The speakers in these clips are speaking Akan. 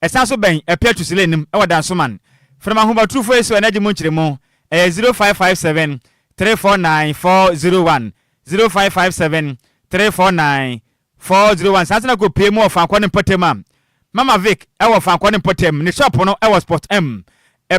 esanso ben epia to silenim e wadan so man from ahoma trufo eso energy mo nchiremo 0557 349 401 0557 349 401 sansa ko pie mu ofa kwone potem Mama Vic e fa kwone potem ni shop no e Sport M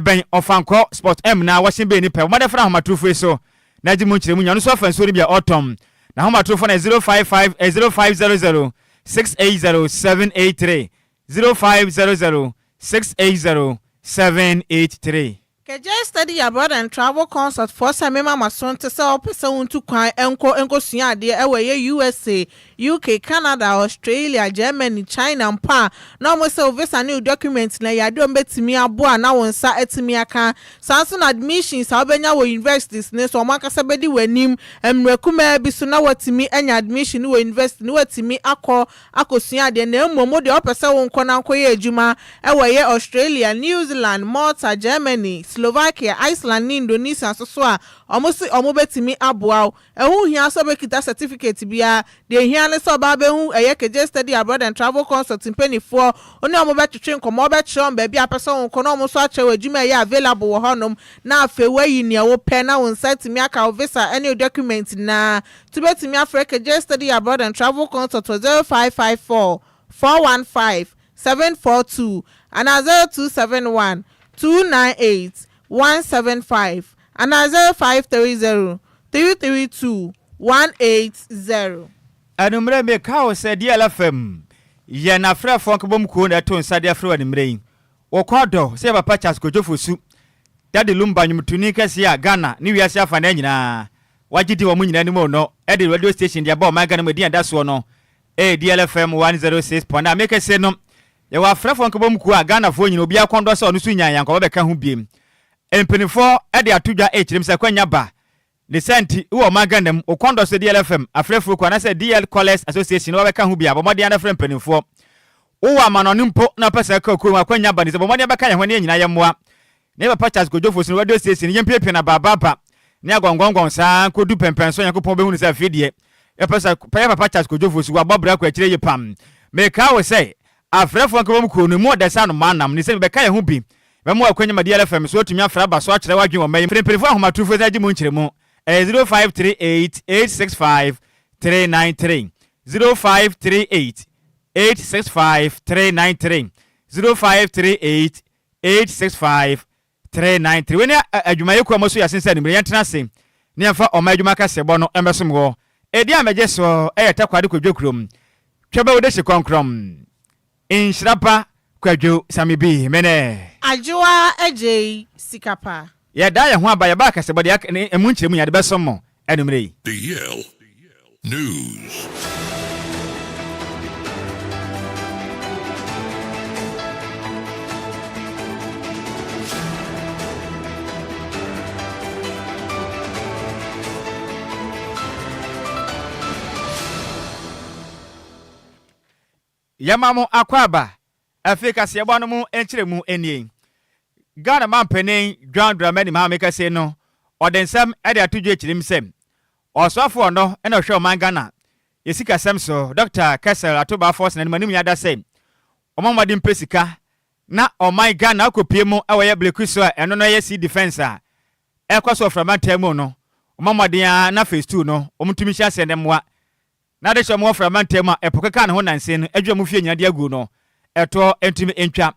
ben ofanko Sport M na washing be ni pe mo de fra ahoma trufo eso energy mo nchiremo nya no so fa nso ri bia autumn na ahoma trufo na 055 0500 680783 0500 680783. Just study abroad and travel concert for Sammy Mama son to sell person to kwan enko suya de ewe USA, UK, Canada, Australia, Germany, China mpa na mo say visa new documents na ya do betimi aboa na wonsa etimi aka sanso admissions obenya wo universities ne so makasa bedi wanim emrekuma bi so na watimi enya admission wo university ne watimi akosua de na emmo de opese wonko na nkoye adwuma ewe Australia, New Zealand, Malta, Germany, Slovakia, Iceland, Indonesia so a omo betimi aboa ehu hia so be kita certificate bia de hia ne so ba be hu just study abroad and travel concert in penny for oni omo betwetwe nkomo be chon ba bia person won kono omo so a chewe adwuma ya available wo honom na afewe yi ne wo pe na won site mi aka visa any document na to betimi Africa just study abroad and travel concert 0554 415 742 and 0271 298 175 and 0530 332 180. Anumre me kawo se DLFM ye na fra fonk bom ko na to nsa de fra wanimre wo Kwadwo se papa chas kojofosu dade Lumba nyumtuni kase a Ghana ni wiase afa na nyina wagidi wo munyina ni mo no e de radio station dia ba o magana medi anda so no DLFM 106.9 make se no ye wa fra fonk bom ko a Ghana fo nyina obi akondo se onu su nyan yanko be ka ho biem empenifo e de atodwa e kirim se kwanya ba the senti wo maganam okondo se DLFM afrefuru kwa na se DL College Association wo be ka ho bia bomode ana frem penifo wo wa manonu mpo na pesa ka ko akwanya ba ni se bomode be ka ye ho ne nyina ye moa ne papa Charles Kojofo so radio station ye mpepie na baba ne agwangwangwan sa kodu pempenso yakopon be hu ni se afidie e pesa papa Charles Kojofo so wa bobra kwa kire ye pam me ka wo se afrefuru ko bom ko no mo de sa no manam ni se be ka ye ho bi be mo akwanya ma DLFM so otumi afra ba so a kire wadwen o mayin penifo ahomatufo za gi mo nkiremu 0538-865-393 0538-865-393 0538-865-393 when adwuma yekwa mo so yasensa nimre yentena se ne afa o ma adwuma ka sebo no embesom ho edi ameje so eyeta kwade kodwekrom twebe wo de hye konkrom Nhyiraba Kwadwo Sammy B mene Adwoa Agyei Sikapa ya da ya ho aba ya ba ka se bode emu nkyeremu ya de besom enumre DL News. Yamamo akwaba Afrika se yebano mu enkyeremu enie Ghana mampene John Dramani Mahameka se no odensam ade atudwe ekirim sem osofo no ena hwe oman Ghana yesika sem so Dr. Kessel atoba force na manim yada sem omamade mpesika na oman Ghana akopie mu awoye blekuso eno no ye sea defense a ekwaso framantem no omamade ya na phase 2 no omutumi hya se ne moa na de hye mo framantem a epokeka ne ho nanse no adwa mu fie nyade agu no eto entumi entwa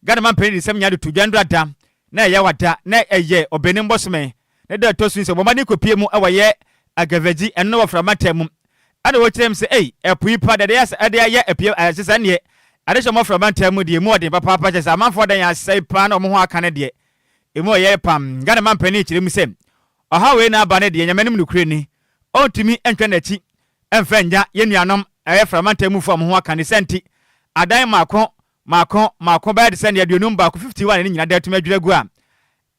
Ghana mampene sem nyade tudwandra da na ye wada na eye obenim bosome na da to sunse bomani kopie mu awoye agavaji eno wo framantem ade wo kirem se epui pa de ya ade ya epie asesa ne ade hye mo framantem de mu ode papa pa jesa amanfo dan ya sai pa na mo ho aka ne de emu ye pam Ghana mampene kirem sem aha we na aba ne de nyamanim nukure ni ontumi entwa nachi emfanya ye nuanom framantem fo mo ho aka ne senti adan mako ba de send ye aduonum ba ko 51 ni nyina da tuma adwiragu a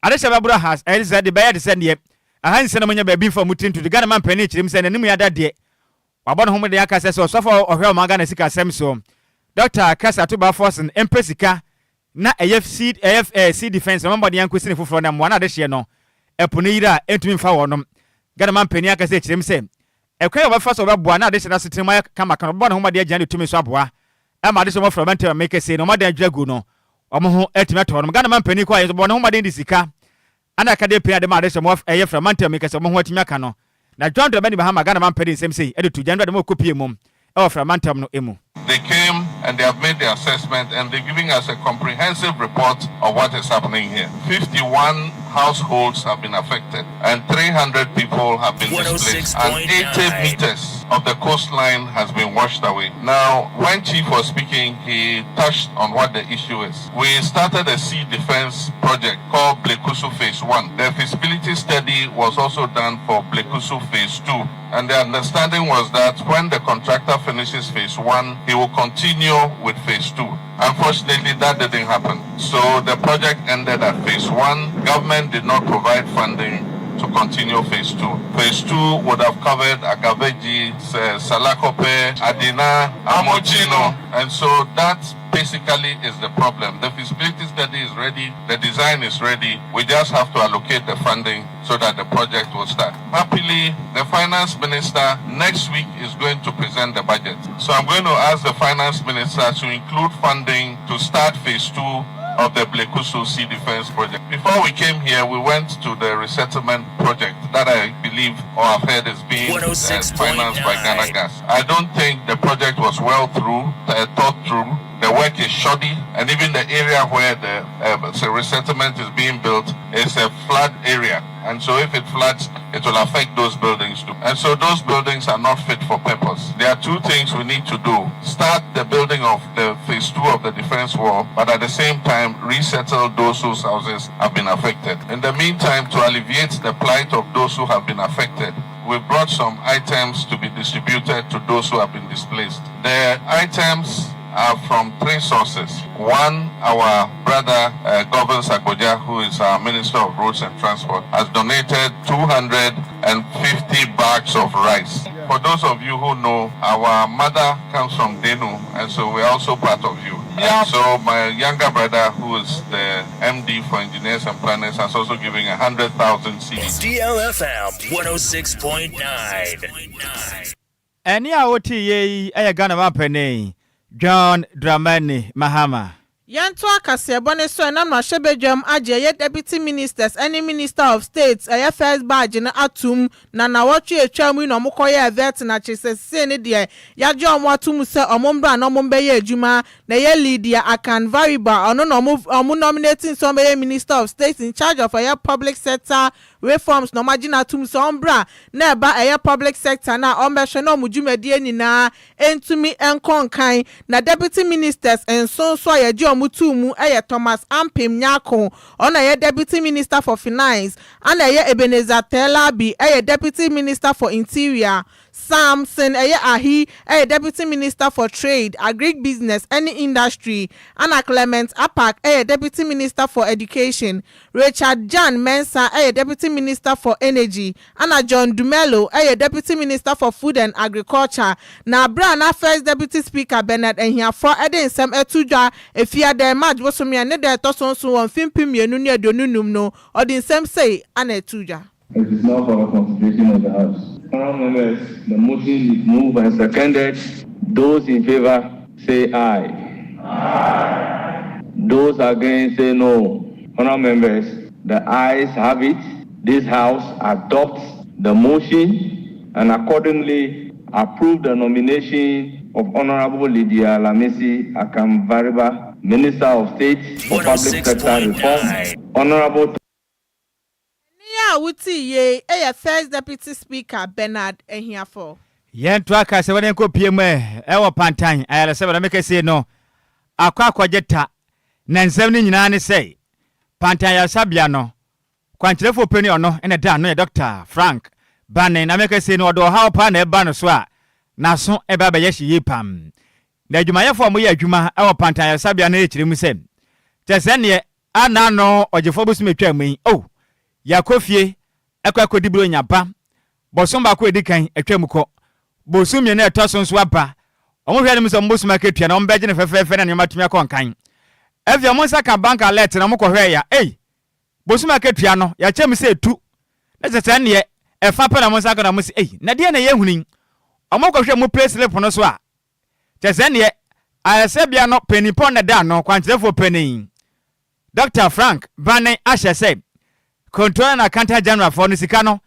ade hye babura has eze de ba ye de send ye ahanse na monya ba bi fo mutintu de Ghana mampene kirim se na nimu ya da de wabon ho de aka se so sofo ohwe o Ghana sika sem so Dr. Kasa to ba force empesika na AFC defense mamba de yanko sine foforo na mo na de hye no epono yira entumi mfa wonom Ghana mampene aka se kirim se ekwan oba fa so ba boa na de hye na setrema kama kan bo na ho ma de agyan de tumi so aboa ama de so mo fragment make say no madan dwagu no omo ho etimeto no Ghana man pani kwa yeso bo no madan di sika ana ka de pia de ma de so mo eye fragment make say mo ho atimi aka no na John Dramani Bahama Ghana man pani nsem say e de to January de mo kopie mum e fragment no emu. They came and they have made the assessment and they're giving us a comprehensive report of what is happening here. 51 households have been affected and 300 people have been displaced and 80 meters of the coastline has been washed away. Now, when Chief was speaking, he touched on what the issue is. We started a sea defense project called Blekusu Phase 1. The feasibility study was also done for Blekusu Phase 2. And the understanding was that when the contractor finishes Phase 1, he will continue with Phase 2. Unfortunately, that didn't happen. So the project ended at Phase 1. Government did not provide funding to continue Phase 2. Phase 2 would have covered Agaveji, Salakope, Adina, Amochino, and so that basically is the problem. The feasibility study is ready, the design is ready. We just have to allocate the funding so that the project will start. Happily, the finance minister next week is going to present the budget. So I'm going to ask the finance minister to include funding to start Phase 2 of the Blekusu Sea Defense Project. Before we came here, we went to the resettlement project that I believe or have heard is being financed by Ghana Gas. I don't think the project was well thought through. The work is shoddy, and even the area where the resettlement is being built is a flood area. And so if it floods, it will affect those buildings too. And so those buildings are not fit for purpose. There are two things we need to do. Start the building of the Phase 2 of the defense wall, but at the same time, resettle those whose houses have been affected. In the meantime, to alleviate the plight of those who have been affected, we brought some items to be distributed to those who have been displaced. The items are from three sources. One, our brother Govanor Sakboja, who is our Minister of Roads and Transport, has donated 250 bags of rice. For those of you who know, our mother comes from Denu, and so we're also part of you. And so my younger brother, who is the MD for Engineers and Planners, has also given 100,000 CDs. DLFM 106.9. Any awoti ye Ghana man pani John Dramani Mahama. Yanto akase bone so na Nhyiraba Agyei deputy ministers any minister of states first badge na atum na nawotwe atwam no mokoye vet na chisese ne de yaje omo atum se omombra na omombeye adwuma na ye Lydia Akan Variba ono no omo nominating some minister of states in charge of public sector reforms no magina atum se ombra na ba public sector na ombehwe no mudwumadi nyina entumi enkonkan na deputy ministers enso so yaje Mutumu Thomas Ampim Nyako on deputy minister for finance and Ebenezer Telabi deputy minister for interior Samson Ahi deputy minister for trade agribusiness and industry Anna Clement Apak deputy minister for education Richard Jan Mensa deputy minister for energy Anna John Dumelo deputy minister for food and agriculture na Brana first deputy speaker Bernard Enhiafo Edensem Etudwa efia de match bosomia ne de tosonso won fimpimienu ne adonunum no odinsem say Anna Etudwa. It is now for a consideration of the House. Honourable members, the motion is moved and seconded. Those in favor say aye. Aye. Those against say no. Honourable members, the ayes have it. This House adopts the motion and accordingly approve the nomination of Honourable Lydia Akan Variba, Minister of State for Public Sector Reform. Honourable Wuti ye first deputy speaker Bernard Enhiafo. Yentu aka se wone ko pie mu e wo pantan ayale se make say no akwa jeta na nsem ni nyina ne say pantan ya sabia no kwankyerefo peni ono ene da no Dr. Frank Bane na make say no do how pa na e ba no so a na so e ba ba ye hye pam na adwumayefo mo ye adwuma e wo pantan ya sabia na e kyire mu sem tese ne ana no ogefo busu metwa mu oh Yakofie ekwa dibro nyapa bosom ba ko edikan atwam ko bosum ye na etosonso aba omo hwe nem so mbosum aketua na ombeje ne fefefe na nyama tumi akonkan evia monsa ka bank alert na moko hwe ya bosum aketua no ya chem se etu na tete ne efa pa na monsa ka na mose na de na ye hunin omo ko hwe mo play slip no so a tete ne ayesebia no penipon na da no kwantrefo penin Dr. Frank Bane ahye control na counter general for no sika no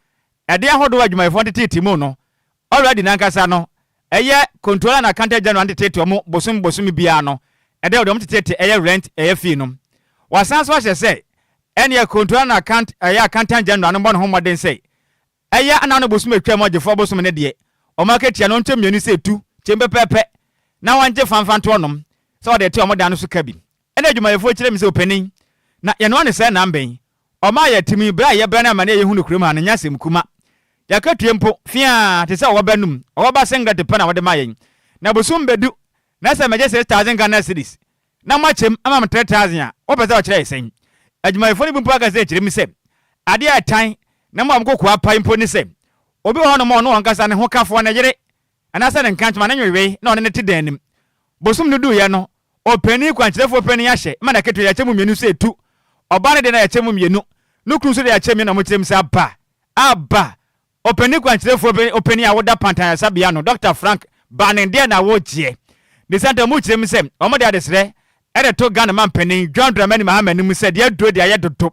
ede ahodo adwumayefo tete mu no already nankasa no eye control na counter general tete omo bosom bia no ede odom tete eye rent eye fee no wasan so ahye ene control na account eye counter general no bono homoden say eye anano bosom atwa mo gefo bosom ne de o market ya no ntemienu say tu chembe pepe na wanje fanfanto onom so de te omodan so ka bi ene adwumayefo kire mi say opening na ye no ne say na mben o ma ya timi bra ye bra na ma na ye hunu kurema na nyasem kuma ya katue mpo fia te say o banum o ba senga de pa na wode ma yen na bosom bedu na say meje 6000 Ghana cedis na machem ama 3000 a o pese o kire yen adwumayefo ni bumpo aga say kire mi say ade atan na mo amkoko apai mpo ni say obi ho no mo no ankasa ne ho kafo na yere anasa ne nkantuma na nwewe na one ne te danim bosum no du ye no opani kwankyerefo opani ahye ma na keto ya chemu mienu se tu oba ne de na ya chemu mienu no kru so de ya chemu na mo kyerem se aba opani kwankyerefo opani a woda pantan ya sabia no Dr. Frank Bane de na wo gie de santa mu kyerem se omo de adesre e de to Ghana man panin John Dramani Mahamani mu se de do de ya dodo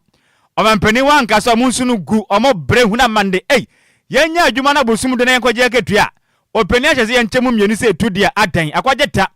oman panin wan ka so mu sunu gu omo bre hu na mande yenya adwuma na bosum de na enkoje ketua opani ahye se yenchemu mienu se tu dia adan akwageta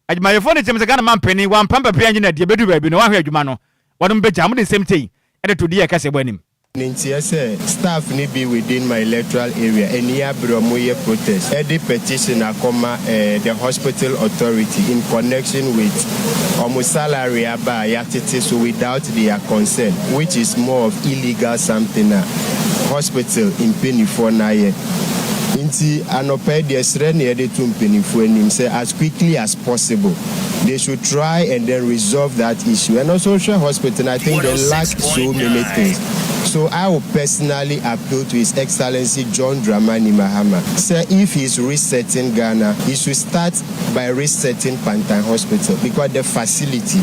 adwumayefo ne chemse Ghana man panin wan pamba pe anyina de bedu baabi no wa hwe adwuma no wadum beja mu de semtei e to dia kase bonim Nhyiraba staff ni be within my electoral area and here bromoye protest the petition akoma the hospital authority in connection with almost salary aba yatete so without their consent, which is more of illegal something hospital in Penifo na ye inti anope de srene ye de tum Penifo anim say as quickly as possible they should try and then resolve that issue. And also hospital, I think they lack so many things. So I will personally appeal to His Excellency John Dramani Mahama. Sir, if he's resetting Ghana, he should start by resetting Pantan Hospital because the facility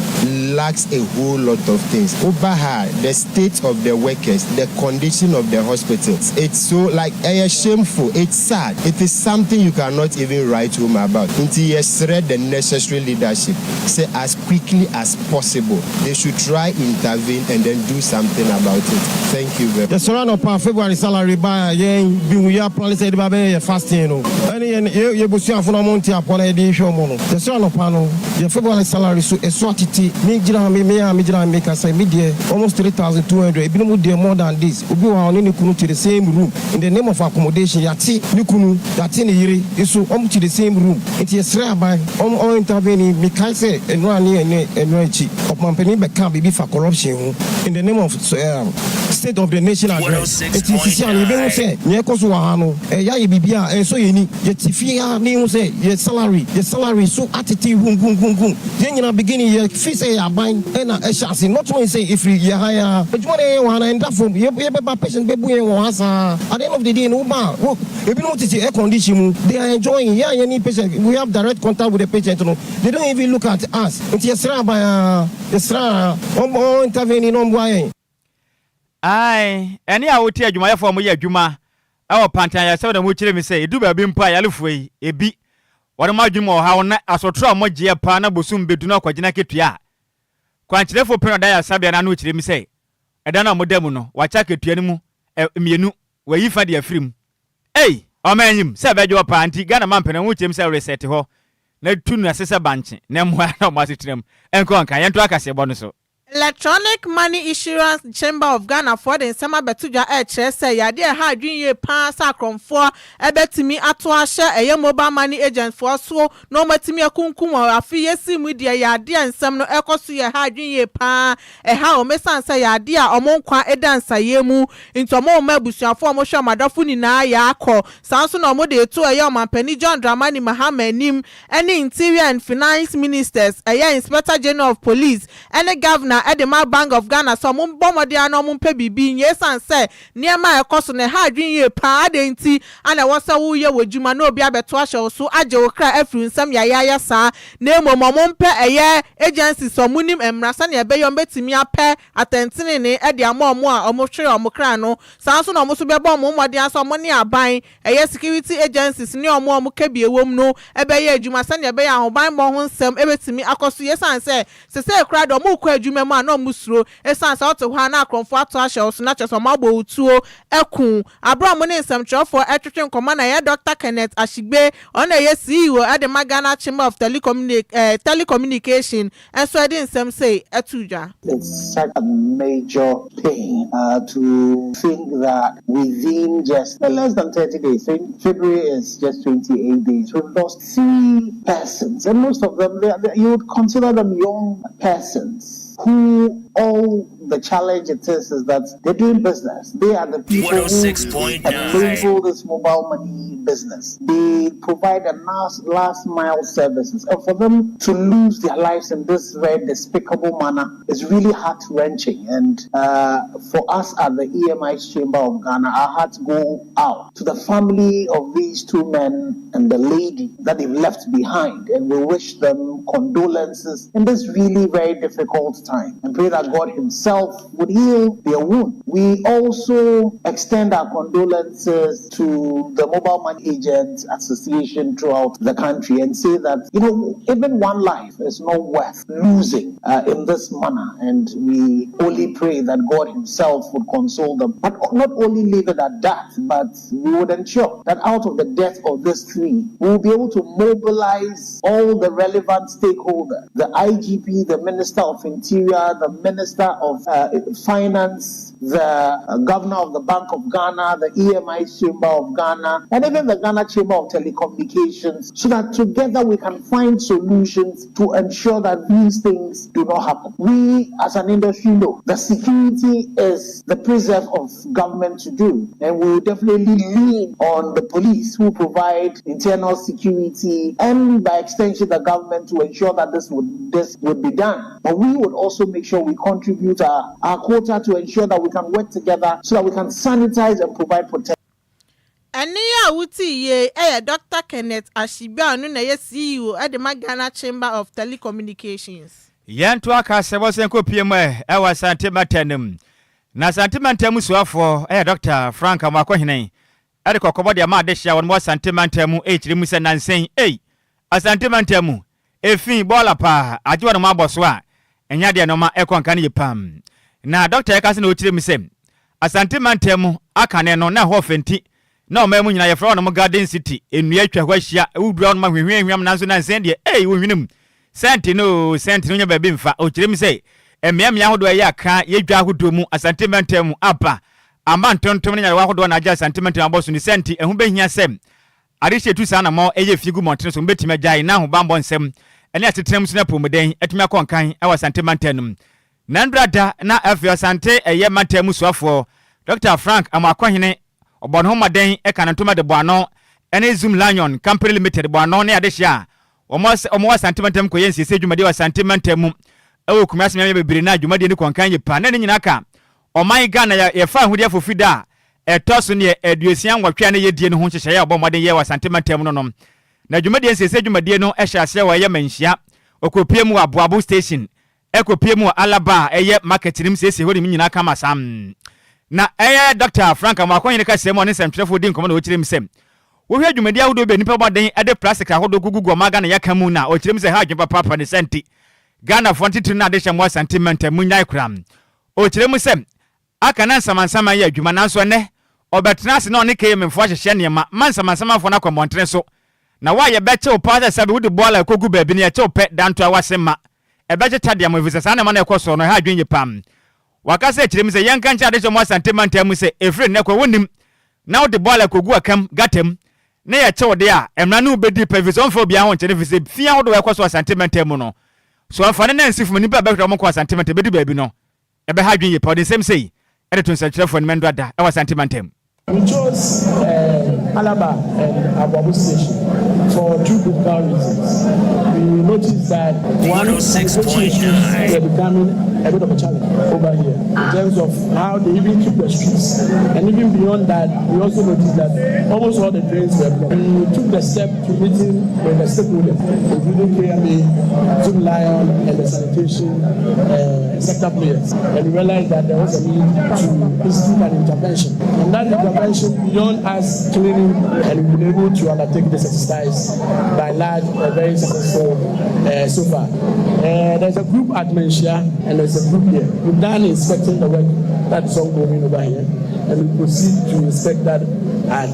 lacks a whole lot of things. Obaha, the state of the workers, the condition of the hospitals, it's so like shameful, it's sad. It is something you cannot even write home about. Until he has read the necessary leadership. Say as quickly as possible, they should try intervene and then do something about it. Thank you very much. The surround of February salary by we are planning to be fasting. And you will see a full amount of the surround of panel, the February salary so a swatity, make us say media almost 3,200. If you do more than this, we are only to the same room in the name of accommodation. Yati Nukunu, that's in the year, is so to the same room. It is rare by all intervening. I say and of my penny can be for corruption in the name of state of the nation address. It is say Nekosuano, Bibia, and so you need Yetifia name say your salary so attitude then you know beginning your fee say I buying and a chance not only say if you hire but one and that from your patient baby was at the end of the day no bar if you notice the air condition they are enjoying any patient we have direct contact with the patient they don't even look at us. It's Yesra by Yesra intervening on why. Aye, any I would tell you my form ya Juma. Our pantan ya seven which let me say, do be been pie alufway, a bit. What am I doing more how not as a trauma much dear pana bosum be do not quajinaketia. Quantity for Penadaya Sabian which let me say. I don't know Modemuno, watch I could tell you where you find your film. Hey, oh man, him, Sabbath your panty, Ghana Mampen and which himself reset to her. Na tunu asesa banche na mwa na masitrem enko anka yento akase bonuso Electronic Money Issuance Chamber of Ghana for the summer betudwa say yade ha adwinye pa sakromfo ebetimi ato ahye mobile money agent for so no matimi akunkum afiye simu de yade ensem no ekoso ye ha adwinye pa ha o mesan say yade a omonkwa edansa yemu intomo mabusuafo omhwe madafo ni na ya akọ sanso no mo de to omampani John Dramani Mahama nim any interior and finance ministers Inspector General of Police any governor commissioner Edema Bank of Ghana so mo bomode ana mo mpe bibi nyesan se niema ekoso ne ha adwen ye pa de nti ana wosa wo ye wodwuma na obi abeto ahye so agye wo kra afiri nsam ya sa na emo mo mpe eye agency so munim emrasa ne ebeyo betimi apɛ atentene ne ede amomo a omotwe omokra no sanso na omoso bebo omode aso mo ne aban eye security agencies ne omo kabiewom no ebeye adwuma sa ne ebeyo ahoban bo ho nsɛm ebetimi akoso yesan se se kra do mo kɔ adwuma mu a na omusuro esan sa ote hɔ na akromfo ato ahye so na cheso mabo utuo eku abro mo ne nsɛm twefo etwetwe nkɔma na ye Dr. Kenneth Ashigbe ona ye CEO Adema Ghana Chamber of Telecommunication and so I didn't say etuja. It's such a major pain to think that within just less than 30 days, February is just 28 days, we've lost 3 persons, and most of them, you would consider them young persons who all the challenge it is that they're doing business. They are the people who enable this mobile money business. They provide a last mile services. And for them to lose their lives in this very despicable manner is really heart-wrenching. And for us at the EMI Chamber of Ghana, our hearts go out to the family of these 2 men and the lady that they've left behind. And we wish them condolences in this really very difficult time and pray that God himself would heal their wound. We also extend our condolences to the Mobile Money Agents Association throughout the country and say that, even one life is not worth losing in this manner. And we only pray that God himself would console them. But not only leave it at that, but we would ensure that out of the death of these 3, we will be able to mobilize all the relevant stakeholders, the IGP, the Minister of Interior, the Minister of Finance, the Governor of the Bank of Ghana, the EMI Chamber of Ghana, and even the Ghana Chamber of Telecommunications, so that together we can find solutions to ensure that these things do not happen. We, as an industry, know that security is the preserve of government to do, and we will definitely lean on the police who provide internal security and, by extension, the government to ensure that this would be done. But we would also make sure we contribute our quota to ensure that we can work together so that we can sanitize and provide protection. Ania wuti ye Dr. Kenneth Ashigbe anu na ye CEO Adema Ghana Chamber of Telecommunications. Yentu aka sebo senko PM ewa santimantem. Na santimantem suafo Dr. Frank Amakohene. Ade kokobo de ma de hia won mo santimantem echiri mu se nansen asantimantem efin bola pa ajiwa no maboso a enya de no ma ekonka ne yepam. Na Dr. Ekase na ochiri mu se asantimantem aka ne no na ho fenti na o mamu nyina ye fra no Garden City enu atwa hwahia udura no ma hwehwehwam nanso nansen de wohwinum senti no nya baby mfa ochiri mu se emiamia hodo ye aka yedwa hodo mu asantimantem apa amba ntontom ne nyarwa hodo na agya asantimantem aboso ni senti ehu behia sem arishe tu sana mo eye figu montene so betime agya na ho bambo nsem ene atetrem so na promoden etumi akonkan e wasantimantem nandrada na afio sante eye mantem suafo Dr. Frank Amakohene obon homaden e kanantoma de boano ene Zoom Lion Company Limited boano ne adehia omo wasantimantem ko yensi se dwumade wasantimantem ewo kumase me bebiri na dwumade ni konkan ye pa na ne nyina ka oman Ghana ye fa ahudi afofida etoso ne eduasian gwatwa ne ye die ne ho hyehyɛ ya obomoden ye wasantimantem no nom na dwumade yensi se dwumade no ehya ase wa ye manhia okopie mu aboabo station ekopie mu alaba eye marketing sese hori nyina ka masam na Dr. Frank Amakohene ka semo ne semtwefo di nkomo na ochirem sem wo hwe dwumade awodo be nipa boden ade plastic ahodo gugu maga na yaka mu na ochirem se ha adwempa papa ne senti Ghana fonti na de hyemo sentiment munyai kram ochirem sem aka na nsamansama ye adwuma nanso ne obetena ase na one kemfo ahyehye ne ma mansamansama fo na kwamontre so na wa ye beche o pa sabe wo de bola kogu baabi ne ye che o pe danto awasema ebeche tadia mo visa sana ma na ekoso no ha adwenye pam wakase achirem se yanka ncha de hyemo sentiment amu se efre ne kwa wonim na wo de bola kogu akam gatem ne ye che wo de a emra na ubedi pavison fo bia ho nche ne vise fia wo de ekoso sentiment amu no so afane na nsifo ni ba bekra mo kwa sentiment bedi baabi no ebe ha adwenye pa de sem sei editor nsakyerefo ni mendwada e wa sentiment amu. We chose Alaba and Aboabo Station to for two critical reasons. We noticed that one, sanitation issues were becoming a bit of a challenge over here in terms of how they even keep the streets. And even beyond that, we also noticed that almost all the drains were blocked. And we took the step to meeting with the stakeholders, including KMA, Zoom Lion, and the sanitation sector players. And we realized that there was a need to institute an intervention. And that intervention, beyond us cleaning, and we've been able to undertake this exercise by large, very successful so far. There's a group at Menchia and there's a group here. We've done inspecting the work that is ongoing over here, and we proceed to inspect that at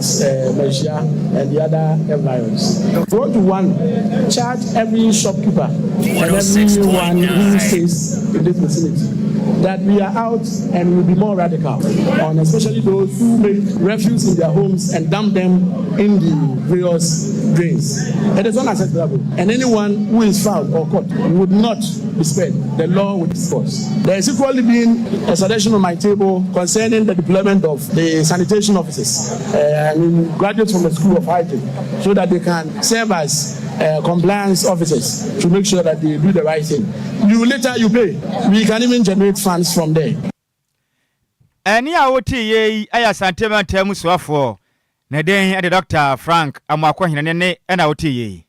Menchia and the other environs. We want to charge every shopkeeper and everyone who stays in this vicinity that we are out and will be more radical on especially those who make refuse in their homes and dump them in the various drains. It is unacceptable, and anyone who is found or caught would not be spared. The law will discourse. There is equally been a suggestion on my table concerning the deployment of the sanitation officers and graduates from the School of Hygiene so that they can serve as compliance officers to make sure that they do the right thing. You pay. We can even generate funds from there. Any awoti ye aya santema temu swafo. Neden ade Dr. Frank amwakwa hinane ena awoti ye.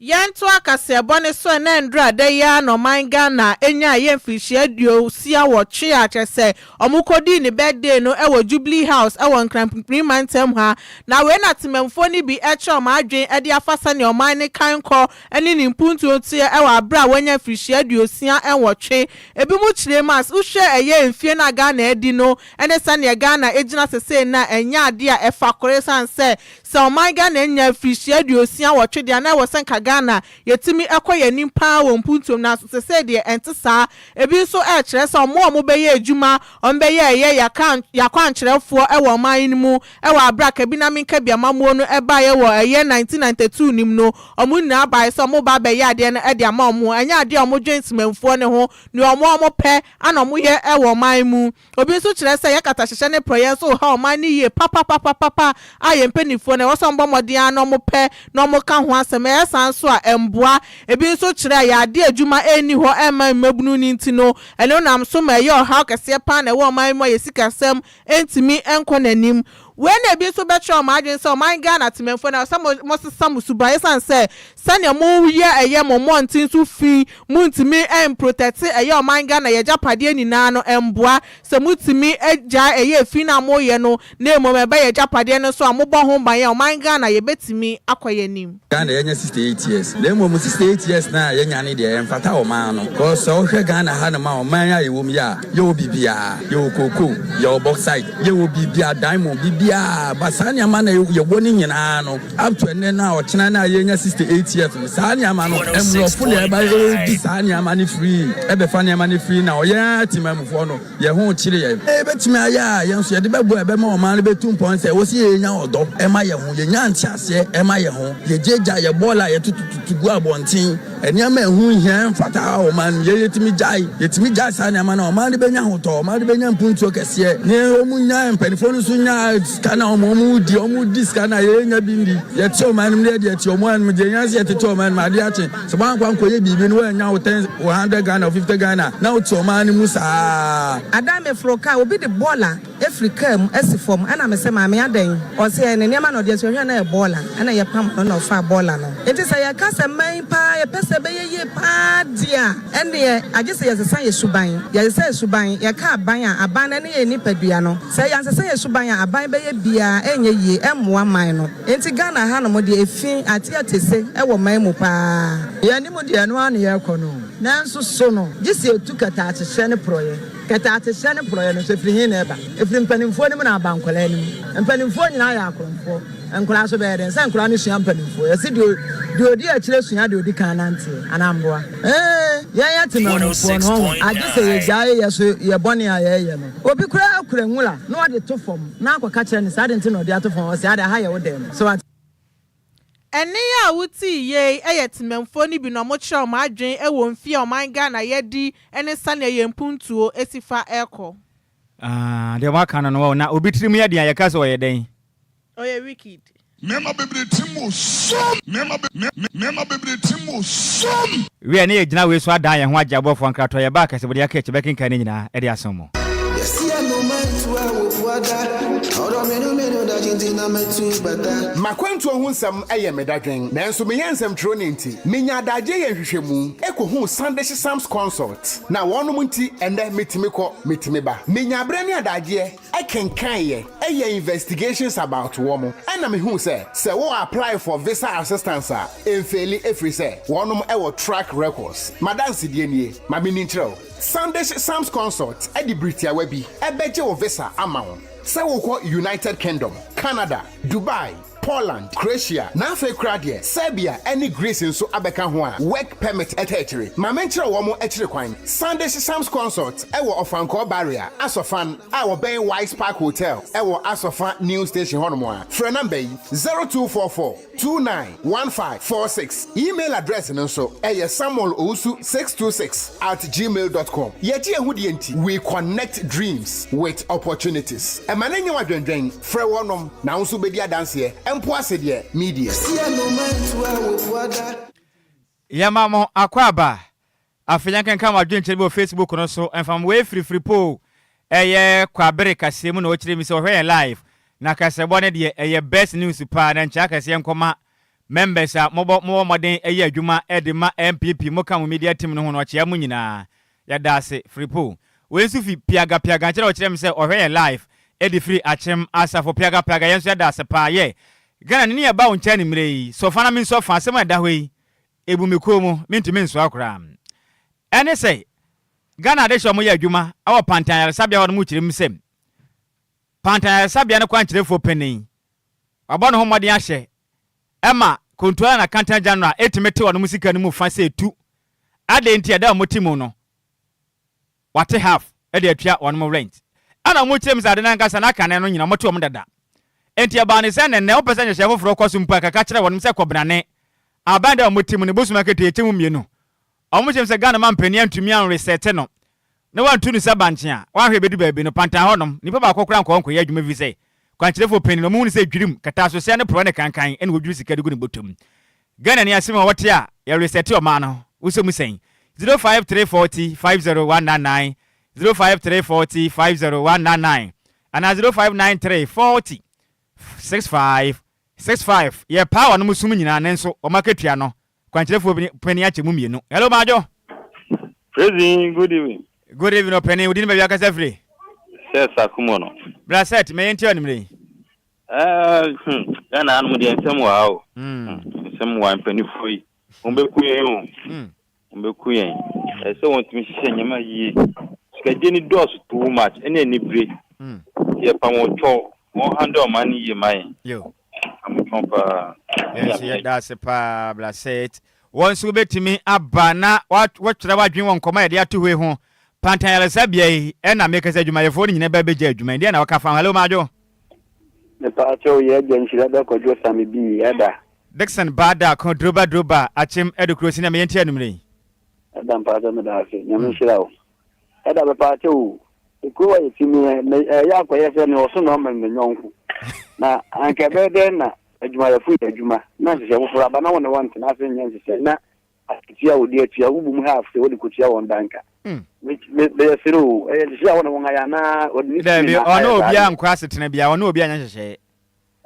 Yanto akase bone so na ndra de ya no manga na enya ye mfishi aduo sia wo twe a kyese omukodi ni birthday no ewo Jubilee House ewo Nkran mantem ha na we na tememfo ni bi eche o ma adwen e de afasa ne o man ne kanko eni ni mpuntu otie ewo abra wanya mfishi aduo sia ewo twe ebi mu kire mas uhwe eye mfie na Ghana edi no ene sane Ghana ejina sese na enya ade a efa kore sanse se o man Ghana enya mfishi aduo sia wo twe de na wo senka Ghana yetimi ekoye nimpa wo mpuntum na so se de entesa ebi so e kire se omo beye adwuma ombeye ye yakwan kirefo e wo man mu e wo abraka bi na minka bia mamuo no e ba ye wo eye 1992 nim no omo na ba se omo ba be ye ade na e de ama omo anya ade omo dwensimamfo ne ho ni omo pe ana omo ye e wo man mu obi so kire se ye kata hyehye ne proye so ha oman ni ye papa aye mpanifo ne wo so mbomode an omo pe na omo ka ho asem e san so a emboa ebi so kire ya ade adwuma eni ho ema mabunu ni ntino eno nam so ma ye ha kese pa na wo man mo ye sikasem entimi enko nanim when ebi so betro ma adwen so man Ghana tememfo na some suba yesan say sane mo ye eye mo montin so fi muntimi en protect eye man Ghana ye japade ni na no emboa se mutimi eja eye fi na mo ye no na mo me ba ye japade no so amobọ ho ban ye man Ghana ye betimi akoye nim Ghana ye 68 years na mo 68 years na ye nyane de emfata o man no ko so hwe Ghana ha na ma o man ya ye wom ya ye obibia ye okoko ye oboxide ye obibia diamond bibia basani amana ye boni nyina no up to ene na o kina na ye nya 68 years basani amana emrofo le ba di sani amana free e be fani amana free na o ye timamfo no ye ho kire ye e betimi aya ye nso ye de bebo e be ma o man be 2 points e wo si ye nya odo e ma ye ho ye nya ntiase e ma ye ho ye jeja ye bola ye tutugu abontin eni ama ehu hia mfata o man ye yetimi jai sani amana o man be nya ho to o man be nya mpuntu kese ne o mu nya mpanifo no so nya kana omu di skana ye nya bindi ye ti o man me de ti o mu an je nya se ti o man ma de ache so ban kwanko ye bibi no nya 100 Ghana or 50 Ghana na o ti o man mu sa adame froka obi de bola Africa mu esifom ana me se ma me adan o se ne nema no de so hwe na e bola ana ye pam no fa bola no enti se ye ka se man pa ye pese be ye pa dia ene age se ye se san ye suban ye ka aban a aban na ne ye nipadua no se ye se ye suban a aban be ye bia enye yi emmoa man no enti Ghana ha no mo de efin ate atese e wo man mu pa ye ni mo de no an ye kono nanso so no gisi etu kata atehye ne proye no so firi hin na eba efiri mpanimfo ni mo na abankola ni mpanimfo nyina ya akonfo enkola so be den se enkola ni sua mpanimfo ye se de odi akire sua de odi kan nante anamboa ye temamfo no age se ye jae ye so ye bone a ye no obi kura nwula no ade to fom na akwaka kire ni sa de nti no de ato fom o se ade ha ye wo dem so ene ya wuti ye tememfo ni bi no mo kire o ma adwen e wo mfie o man Ghana ye di ene sane ye mpuntuo esifa eko de wa kana no na obi tirimu ya dia ye ka so ye den oye wicked Mema baby timo som. Mema baby timo som. We are near now. We saw die and what job of one crato your back as somebody catch back in Canina, Eddie Asomo. Makwantu ohun eye medadwen nanso me yansam troninti menya daje ye hwehwemu ekohu Sunday Sam's consult na wonom nti ende metimi ba menya bre ne adaje ekenkan ye eye investigations about womo ana me hu se wo apply for visa assistance a enfeli efri se wonom ewo track records madansi die nie ma me nintrel Sunday Sam's consult edi britia wabi ebeje wo visa amawo se wo ko United Kingdom, Canada, Dubai, Poland, Croatia, Nafe Kradia, Serbia, any Greece in so abeka ho a work permit etechere. Ma menchire wo mo echere kwan. Sunday Sam's consult ewo Ofanko barrier, Asofan, our Bay Wise Park Hotel, ewo Asofan New Station hono mo a. Phone number 0244291546. Email address nso samuel626@gmail.com. Yeji ehudi enti, we connect dreams with opportunities. Emanenye wadwendwen, frɛ wonom na nso bedi adanse empo asede media. Yamamo akwaba afiyankan kan wadwenche bo Facebook no so enfam we free po eye kwabere kase mu na okire mi se ohwe live na kase bone de eye best news pa na ncha kase enkoma members a mo moden eye adwuma edema MPP mo kan media team no ho no ochia mu nyina ya dase free po we su fi piaga kire okire mi se ohwe live edi free achem asafo piaga yenso ya dase pa ye Ghana ni aba woncha ni mrei so fana min so fa asem ada hoi ebumekuo mu mintumi nso akora ene say Ghana de shomo ya adwuma awo pantan sabia ho no mu kire msem pantan sabia ne kwan kire fo penin abo no ho mode ahye ema kontua na kantan general etimete wo no musika no mu fa se tu ade ntia da motimu no wate half e de atua wo no rent ana mu kire msa de na nkasa na kan no nyina moto mo dada enti abane se ne opese nye shefo fro kwaso mpa kaka kire wonum se kobnane abande omutim ne bosuma kete etimu mienu omuchem se Ghana man pani antumi an reset no ne wantu ni sabanche a wanhwe bedu baabi no pantan honom nipa ba kokora nko ya adwuma vi se kwankirefo pani no mu ni se dwirim kata so se ne pro ne kankan ene wodwiri sika de gu ne botom Ghana ni asema wote a ya reset o ma no wo mu sen 0534050199 0534050199 ana 0593406565 ye power no musum nyina nenso o maketua no kwankirefo pani ache mu mienu. Hello Majo. Praising, good evening. Good evening openi udini be yakasa free. Yes akumo no. Braset me yenti onimre. Yana anu de nsem wa o. Nsem wa mpani foi. Ombe kuyen o. Ombe kuyen. Se won timi hihye nyama yie. Sika ni dose too much ene ni bre. Ye pa won cho. 100 money ye mai. Yo. I'm compa. Yes, that's a pa blaset. Once we betimi abana what try wadwen won koma de atowe ho. Pantan sabia e na make say adwuma yefo ni nyina ba beje adwuma ndi na waka fa. Hello Majo. Ne pa cho ye Nhyiraba Kwadwo Sammy bi eda. Dixon Bada kon droba achim edukrosi na me yenti anumre. Eda mpa za me da se. Nyame shirawo. Eda be pa cho ikuwa yetimi ya kwa yefe ni oso no ma nyonku na anke be den na adwuma yafu adwuma na se wo aba na wona want na se nyen se na atia odi atia ubu mu half se wodi kutia won danka be yesiru se wona won aya na odi ni be ono obi ankwa setena bia ono obi anya hyehye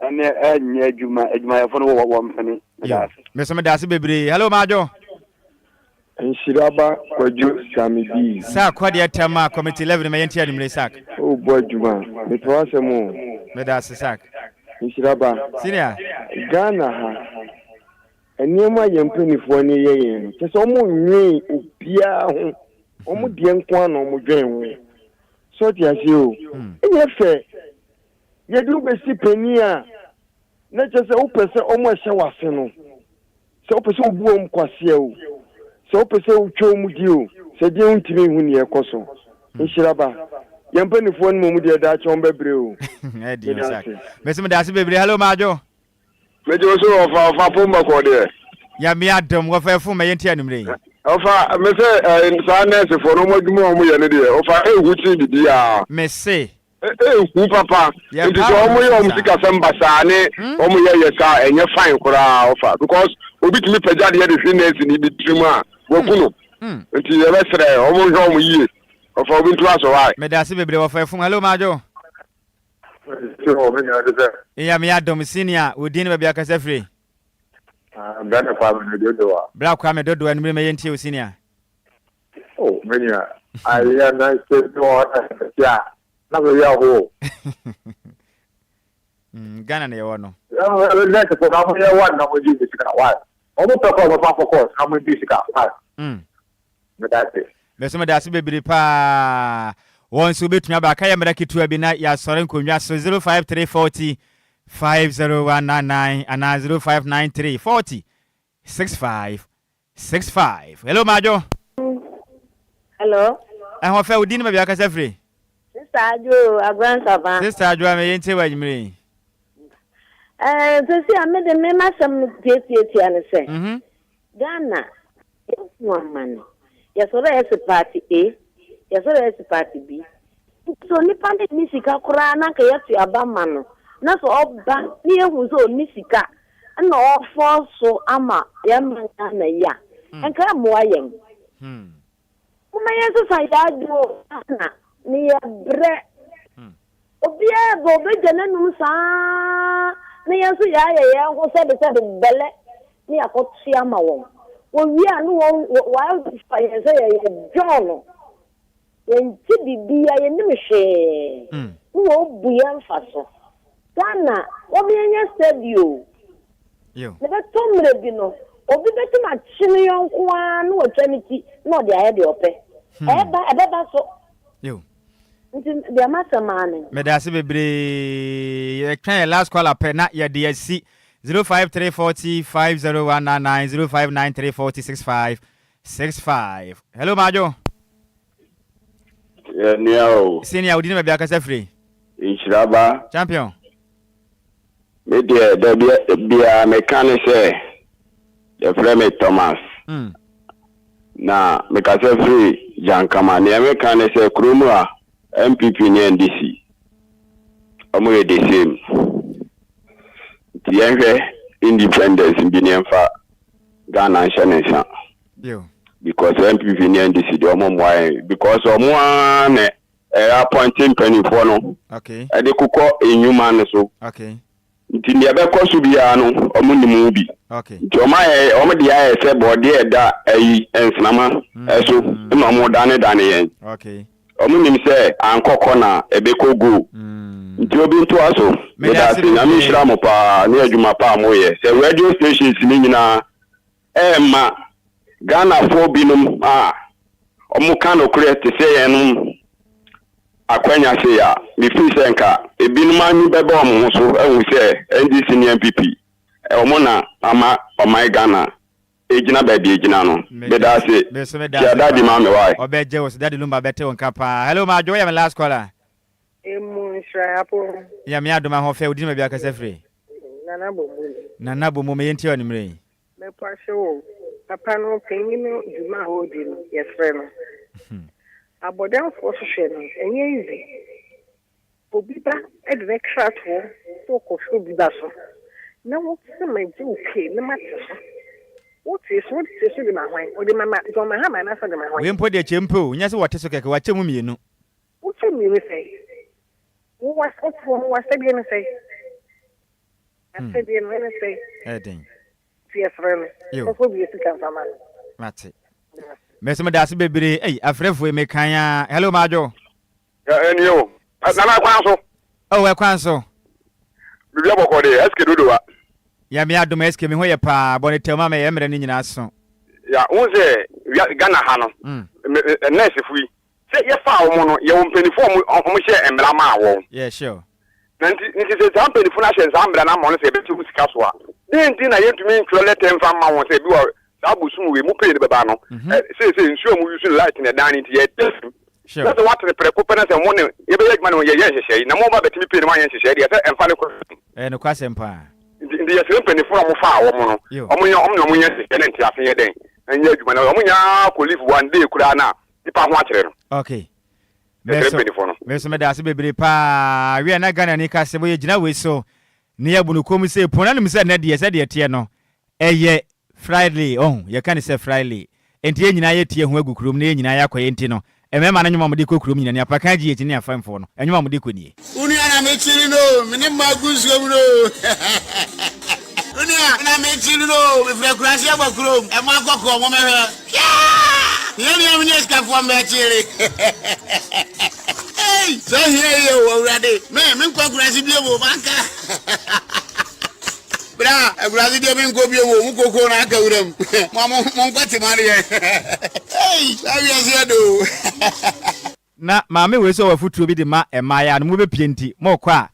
ene anya adwuma yafu no wo mpani me so me da se bebre. Hello Majo. Nhyiraba Kwadwo Sammy Sa kwadi atama committee 11 me yenti adumre sak. O boy juma. Me to asemo. Me da se sak. Nhyiraba. Senior. Ghana ha. Eniema yempanifo ne yeye. Kese omo nwe obia ho. Omo die nko na omo dwen ho. So ti ase o. Enye fe. Ye du be si pani a. Na kese o pese omo ehye wase no. So pese obu om kwase o. So pese ucho mudio se die untimi hu ne ekoso Nhyiraba yempanifo no mu de da chon bebre o e di sak mesem da se bebre. Hello Majo. Mejo so ofa pomba ko de ya mi adom wo fa fu me yenti anumre ofa me se sa nurse for no modwuma o mu ye ne de ofa e huchi didi a me se Who papa? It is almost Sika Sambasane, Omoya, and your fine offer because we beat me Pajadi had the thinness in the Trima, Wokuno, until the rest of the almost home year of our winter. So I made us a bit of a from hello, Majo. Yeah, me Adam Senior, we didn't be a Casafree. Black Kwame Dodo and Remain to Senior. Oh, many I am nice to yeah. Ghana ne wono. Let's put on here one number you this why. Almost talk about of course, how many this why. But that's it. Besoma da se bebiri pa. Won so betumi aba ka ya medaki to abi na ya sore nkonwa so 05340 50199 and 0593 40 6565. Hello Majo. Hello. I ho fa udi ni ba aka safre. Sister Adwoa Agyei. Sister Adwoa me yente wa nyimire. So see I made the mema some TTT and say. Ghana. One man. Yes, so there is a party A. Yes, so there is a party B. So nipa ni sika kura na ka yetu abama no. Na so oba ni ehu so ni sika. Na ofo so ama ya manga na ya. Enka mo ayen. Kuma yesu sa ya do na ni ya bre. Obia bo be jana num sa. Ni yesu ya ho se be bele ni akoti ama won. We are no while fire say John. When Tibi I nimishe. No buyan faso. Ghana, Obianya said you. Never told me bino. Obi betu ma chini yon kwa no eternity no the head ope. Eba so. Yo. The master man. Me da se bebre ye kan last call up na ye DSC 05340 50199 059340 6565. Hello Majo. Yeah, no. Senior, we didn't be a Casafree. Nhyiraba. Champion. Me dear, there be a mechanic say, the friend Thomas. Na me Casafree, Jan Kamani, a mechanic say, Krumua, MPP and NDC. I'm the same. The independence in Binianfa, Ghana and Shannon. Because MPP and NDC do more because of one appointing penny for no. Okay. And they could call a new man so. Okay. In the other course, be a movie. Okay. To my already I said, body that a and Slama, so no more than it. Okay. Omunim say anko kona ebeko go. Nti obi nto aso. Me da se na mi hira mo pa na adwuma pa moye. Se radio stations ni nyina ma Ghana for binum omu kan okure te se yenum akwanya se ya mi fi se nka ebinum anyu bebe omu so ehu se NDC ni MPP omu na ama my Ghana ejina baby ejina no be da se ya daddy ma me why obeje was daddy Lumba bete won kapa. Hello ma joy am last caller. Nhyiraba. Ya me adoma ho fe odi ma bia kasa free. Nana bomu me yenti onimre. Me pashe wo. Papa no pengi no djuma ho di no yes friend no. Abodan fo so hwe no enye easy. Obi ba e de krat wo to ko so bi da so. Na wo se me ji okay na mate so. What is the my wine? Or the mamma is on my hammer and after my wine. We put the chimpo, yes, what is okay? What you mean? What you mean? Say, who was said again? Say, I said, when I say, Edding. Yes, friend, you will be to come from Matty. Messi Das baby, hey, a friend we make Kanya. Hello, Majo. And you, oh, I can't so. We have a body, ask you to do. Ya me adom eske me hoye pa boni tema me yemre ni nyina so ya unze Ghana ha no nurse fui say ye fa wo no ye wo mpenifo mo hye emra ma wo yeah sure nanti se ta mpenifo na hye nsambra na mo no se betu sika so a den tin na yentumi ntro letem fa ma wo se bi wo abusum we mu pe ne beba no say nsuo mu use light na dan nti ye sure that's what the preocupa na se mo ne ye be yegma no ye hye na mo ba betimi pe ne ma ye hye ye se emfa ne ko no kwasem pa the yes penifo mo fa wo mo no omo nya se ne ntia fe den anya adwuma na omo nya ko live one day kura na ipa ho akere no okay Meso me da se bebre pa we na Ghana ni ka se boye gina we so ne ya bunu kom se pona no se na de se de tie no eye Friday ye kan se Friday enti nyina ye tie ho agukrum ne nyina ya koye enti no emema na nyoma mudi kokrum nyina ni apaka gi eti ni afamfo no enyoma mudi koni uni ana mechiri no mini magusum no uni ana mechiri no we frequency abakrum e ma kokko mo mehe yeni amni eskafo mechiri hey so here you already me frequency bi mo banka bra Brazil de min go bi wo mu koko na aka wuram mo kwati mari hey sabi do na maame we so wafutuo bi de ma emaya no mu be pienti mo kwa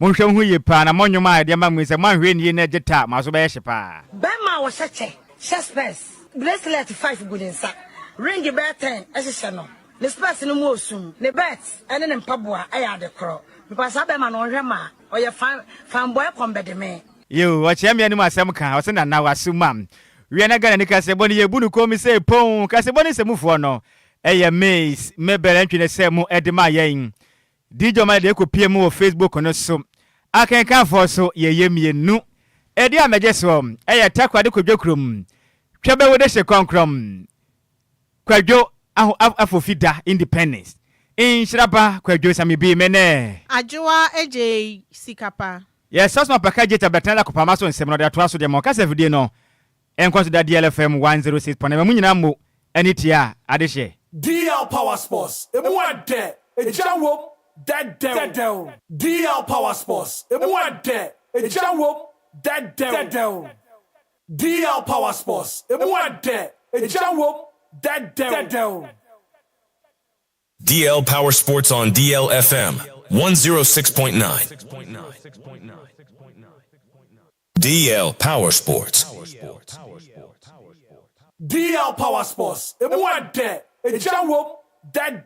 mo hwe hu ye pa na mo nwoma de ma mu se mo hwe ni na gita ma so be hye pa be ma wo seche space bracelet 5 gudinsa ring be 10 ehye no ne space no mu osum ne bet ene ne mpaboa aya de kro because abe ma no hwe ma oye fan boy kombede me yo wache me anim asem kan o se na na wasumam we na Ghana ni ka se boni ye bunu ko mi se pon ka se boni se mufo no eye maze me berantwe se mu edema yen dijo ma de ko pie mu o Facebook no so akenkan fo so ye yemienu edi ameje so eye takwade kodwakrum twebe wo de hye konkrom Kwadwo afofida independence Nhyiraba Kwadwo Sammy bi mene Adwoa Agyei Sikapa. Yes, so my package tabletana ko pamaso nsem no de atoa so de mo kasa video no Enquires da DLFM 106.9 mu nyina mo anitia adehye DL Power Sports emu ade ejawom dead DL Power Sports emu ade ejawom dead DL Power Sports emu ade ejawom dead DL Power Sports on DLFM 106.9. DL Power Sports. DL Power Sports emu ade ejawom dead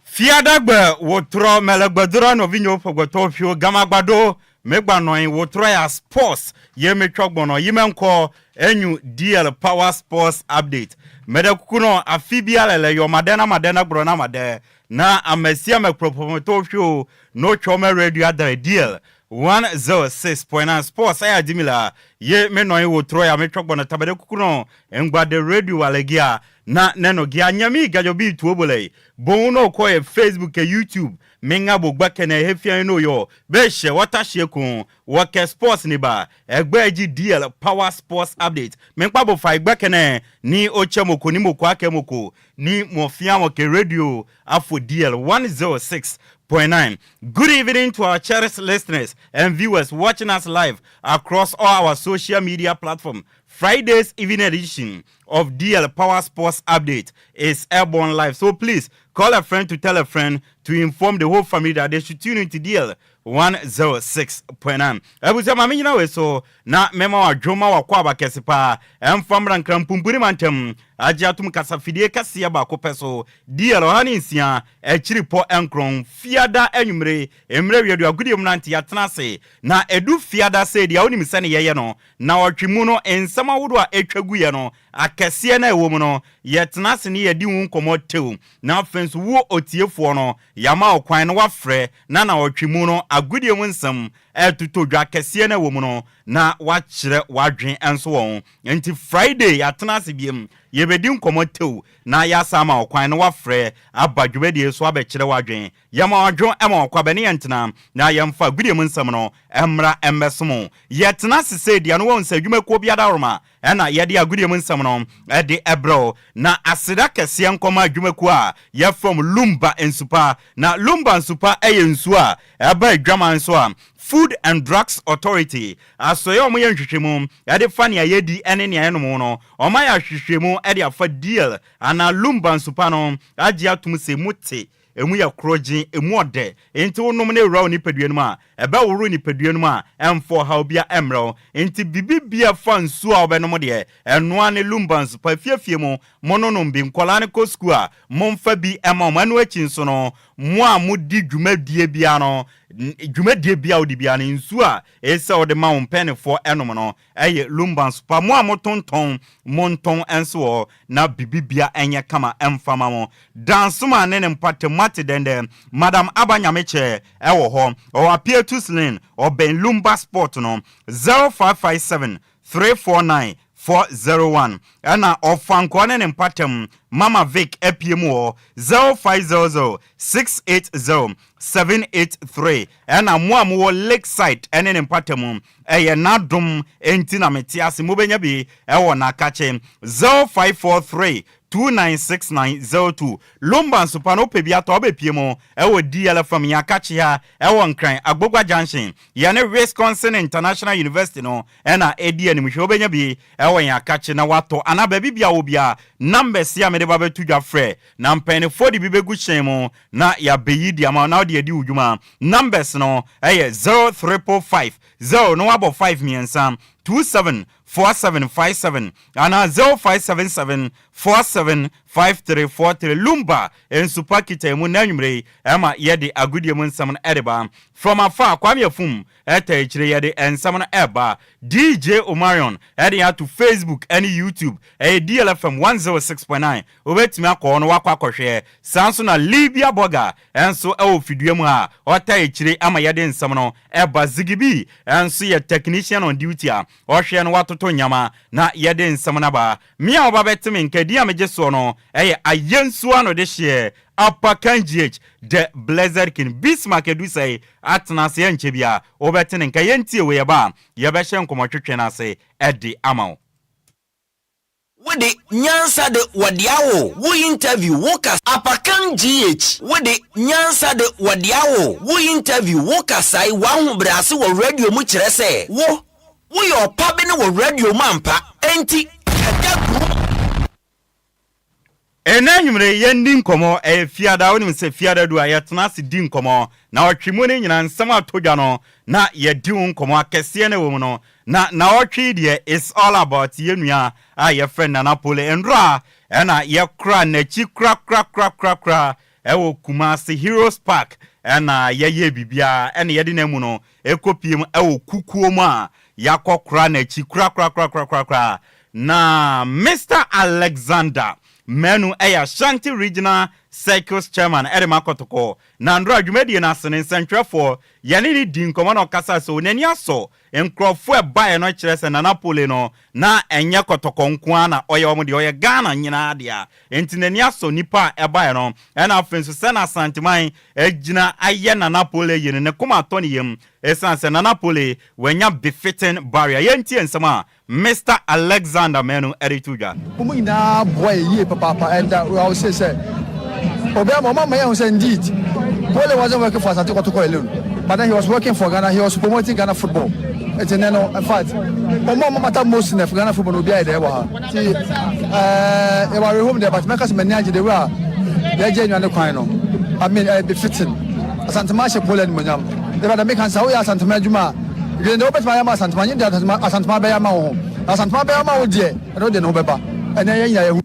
Fiadagbe wotro melegbedro no vinyo fogotɔ fio gamagbado megbanoi wotro ya sports ye metwogbono yimenko enyu DL Power Sports update medekuno afibia lele yo madena grona made na amesia mekpropomoto fio no chome radio adre DL 106.9 sports aya dimila ye menoi wotro ya metwogbono tabedekuno engbade radio alegia na neno gi anyami gajobi tuobole bono ko e Facebook e YouTube menga bogba kene hefia no yo be hye watahye kun woke sports ni ba egbaji DL Power Sports update menpa bo fa egba kene ni ochemoko ni moko akemoko ni mofia mo ke radio afo DL 106.9. Good evening to our cherished listeners and viewers watching us live across all our social media platforms. Friday's evening edition of DL Power Sports Update is airborne live. So please call a friend to tell a friend to inform the whole family that they should tune into DL 106.9. Ebusema minyi na weso na mema wa joma wa kwa bakesipa emfamra nkrampumpuri mantem ajiatum kasafidie kasia ba kopeso DL hani nsia echiripo enkron fiada enyumre emre wiedu agudie mnanti yatenase na edu fiada se dia oni misane yeye no na otwimu no ensama wodo a etwagu ye no akese na ewo mu no yetenase ne yedi wu nkomotew na fenso wo otiefo no yama okwan no wafre na otwimu no agudie mu nsam etutodwa akese na ewo mu no na wachire wadwen enso won enti Friday yatenase biem yebedi nkomotew na yasama okwan no wafre abadwebedi so abekire wadwen yama wadwen ema okwabene yentena na yemfa agudie mu nsam no emra embesomo yetenase se dia no won sa adwumako biada roma ena yede agudie mu nsam no ede ebro na aseda kese nkoma adwumako a ye from Lumba ensupa na Lumba ensupa eyensu a eba adwama nso a Food and Drugs Authority asoye omoye nhwehwemu ade fa ne ayedi ene ne ayeno no omaya hwehwemu ade afa deal ana Lumba nsupa no agye atum se muti emu ya kroji emu ode enti wonom ne wura oni paduanum a eba wuru ni paduanum a emfo ha obia emro enti bibibia fa nsu a obenom de eno ane Lumba nsupa fiafie mu mononom bi nkola ne kosku a momfa bi ema manu achi nso no mo a mudi dwumadie bia no dwumadie bia odi bia ne nsu a ese ode ma wo mpene enom no eye Lumba super mo amotonton monton enso na bibibia enye kama emfama mo dansuma ne mpate mate dende madam abanyameche ewo ho o appear to slin o ben Lumba sport no 0557 349 401 ana ofanko ne mpatem Mama Vic EPMO 0500 680 783 ana mo Lakeside ene mpatem eye nadum enti na metiase mobenya bi ewo na kache 0543 296902 Lumba super no pebia to obepiemo ewo DLFM ya kache ha ewo nkran Agbogwa Junction ya ne Wisconsin International University no ena edi animhwe obenya bi ewo ya kache na wato ana baby bia obia numbers ya mede babe tudwa frɛ na mpene 40 bi begu hyɛn na ya beyi di ama na odi udwuma numbers no eye 0355 0 no abo 5 miensa 274757 ana 0577 475343 Lumba en supakita mu nanwumre ema yede agudie mu nsam na edeba from afar kwame afum eta echire yede ensam na eba DJ Omarion ede ya to Facebook and YouTube DLFM 106.9 obetimi akọ no wakwa akọhwe sanso na Libya Burger enso ewo fidue mu a ota echire ama yede ensam no eba zigibi enso ye technician on duty a ohwe no watoto nyama na yede ensam na ba mia obabetimi nkedi ameje so no ayensu ano de hye apakanjh the blessed king Bismarck edu say atna se enche bia obetene nka yentie we ba ye be hye nkomotwetwe na se edi amaw Wede nyansa de wadiawo wo interview wo kas apakan GH wede nyansa de wadiawo wo interview wo kasai wa hobrase wo radio mu kire se wo yo pabe ne wo radio mampa enti enanyumre yendi nkomo fiada wonim se fiada du ayetna se di nkomo na otwemu ne nyina nsam atodwa no na yedi nkomo akese ne wo no na otwe de is all about yenua ye friend na Napoli endra na ye kra na chi kra ewo Kumasi Heroes Park na ye bibia na yedi na mu no ekopiem ewo kukuo mu a yakokra na chi kra na Mr. Alexander Menu Shanti Regional Circus Chairman Edema Kotoko na ndra adwumadi na sene nsentwefo yane ni di nkomo na okasa so nani aso enkrofo bae no kyerese na Napoli no na enye Kotoko nko na oye omo de oye Ghana nyina dia enti nani aso nipa bae no na afenso se na santiman agina aye na Napoli yene ne kuma atoni yem esanse na Napoli wanya befitting barrier yenti ensama Mr. Alexander Menu Erituja na boy ye papa and I will say Mama say indeed Pole wasn't working for Kotoko alone, but then he was working for Ghana. He was promoting Ghana football. It's in fact Mama most in Ghana football will be there. They were home there, but make us manage the way they're genuine. I mean befitting Santa Maria Poland Munyam. They were the make answer Santa Majuma. Then the open my Santa Maria Santa Maria Santa Maria would I don't know Beba and then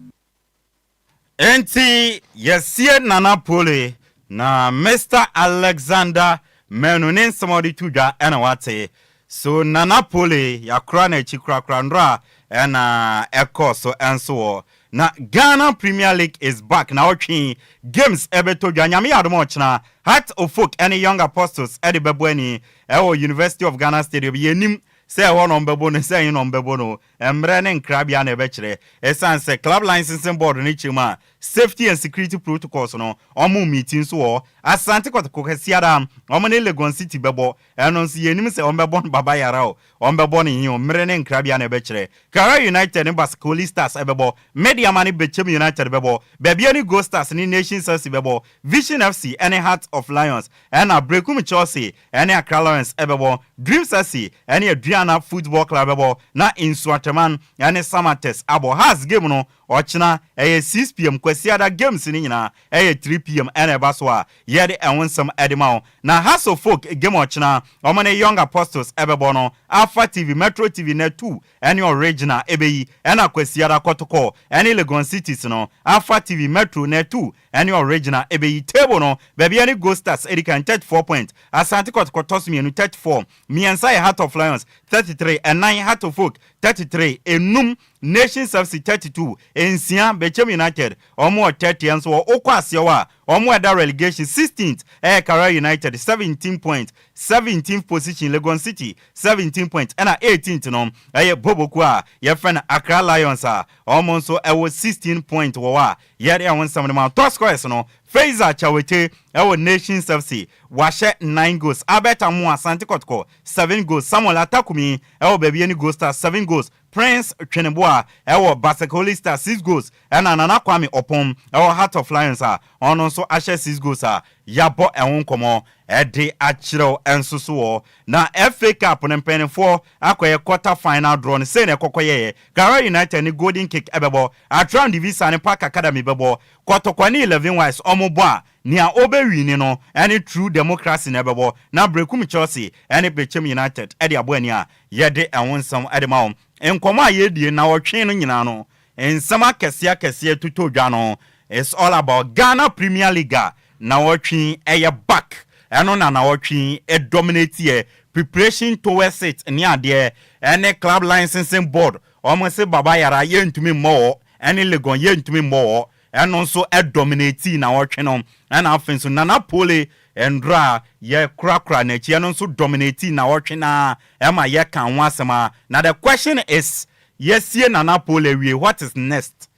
enti yesie na Napoli na Mr. Alexander Menunin somebody tudwa ena wate so na Napoli ya kra na chikra ndra ena ekoso enso na Ghana Premier League is back na otwi games ebetodwa nyame adomo china Heart of Folk any Young Apostles edibebweni University of Ghana Stadium yenim say one on bebono say in on bebono emre ne nkrabia na ebekire esanse club licensing board ni chima safety and security protocols no omo meeting so Asante Kotoko kesiada omo ne Legon City bebo eno nsi yenim se ombebon baba yara o ombebon yin omre ne nkrabia na ebekire Kara United ne Bascoli Stars ebebo Media Money Bechem United bebo bebia ni Go Stars ni Nation Stars bebo Vision FC any Heart of Lions and Brekum Chelsea any Accra Lions ebebo Dreams FC any Adriana Football Club bebo na Inswateman any Samates abo has game no ochina 6 pm kwasiada games ni nyina 3 pm ene baswa yede enwonsam edemao na Hassle Folk game ochina omane Young Apostles ebebo no Alpha TV Metro TV net 2 ene original ebeyi ena kwasiada kotoko ene Legon Cities no Alpha TV Metro net 2 ene original ebeyi table no baby any Go Stars edikan 34 point Asante Kotoko Tosmi 34 Miensa Heart of Lions 33 and 9 Heart of Folk 33 enum Nations FC 32 Ensia Bechem United omo 30 and so okwasiwa omo da relegation 16th Kara United 17 point 17th position Legon City 17 point and 18th no Bobokwa your friend Accra Lions omo so 16 point wa yere awon samde top scorers no Faiza Chawete ewo Nations FC washe 9 goals Abeta Mu Asante Kotoko 7 goals Samuel Atakumi ewo baby any goal star 7 goals Prince Cheneboa ewo Basekoli star 6 goals ena Nana Kwame Opom ewo Heart of Lions ono so ashe 6 goals yabo ewon komo ede achiro ensusuo na FA Cup nempene for akoye quarter final draw ne se ne kokoye Kara United ni Golden Kick ebebo Atran Divisa ne Park Academy bebo Kotokwani 11 wise omoboa nia obewi ni no any true democracy na ebebo na Brekum Chelsea any Bechem United ede aboani a yede enwonsam edema enkomo ayedie na wotwe no nyina no ensama kese tutodwa no it's all about Ghana Premier League na wotwe eye back eno na wotwe e dominate here preparation towards it ni ade any club licensing board almost baba yara yentumi mo any Legon yentumi mo eno so e dominate na wotwe no na afenso Nana Pole endra ye krakra na chi eno so dominate na wotwe na ema ye kan wasema na the question is yes ye Nana Pole we what is next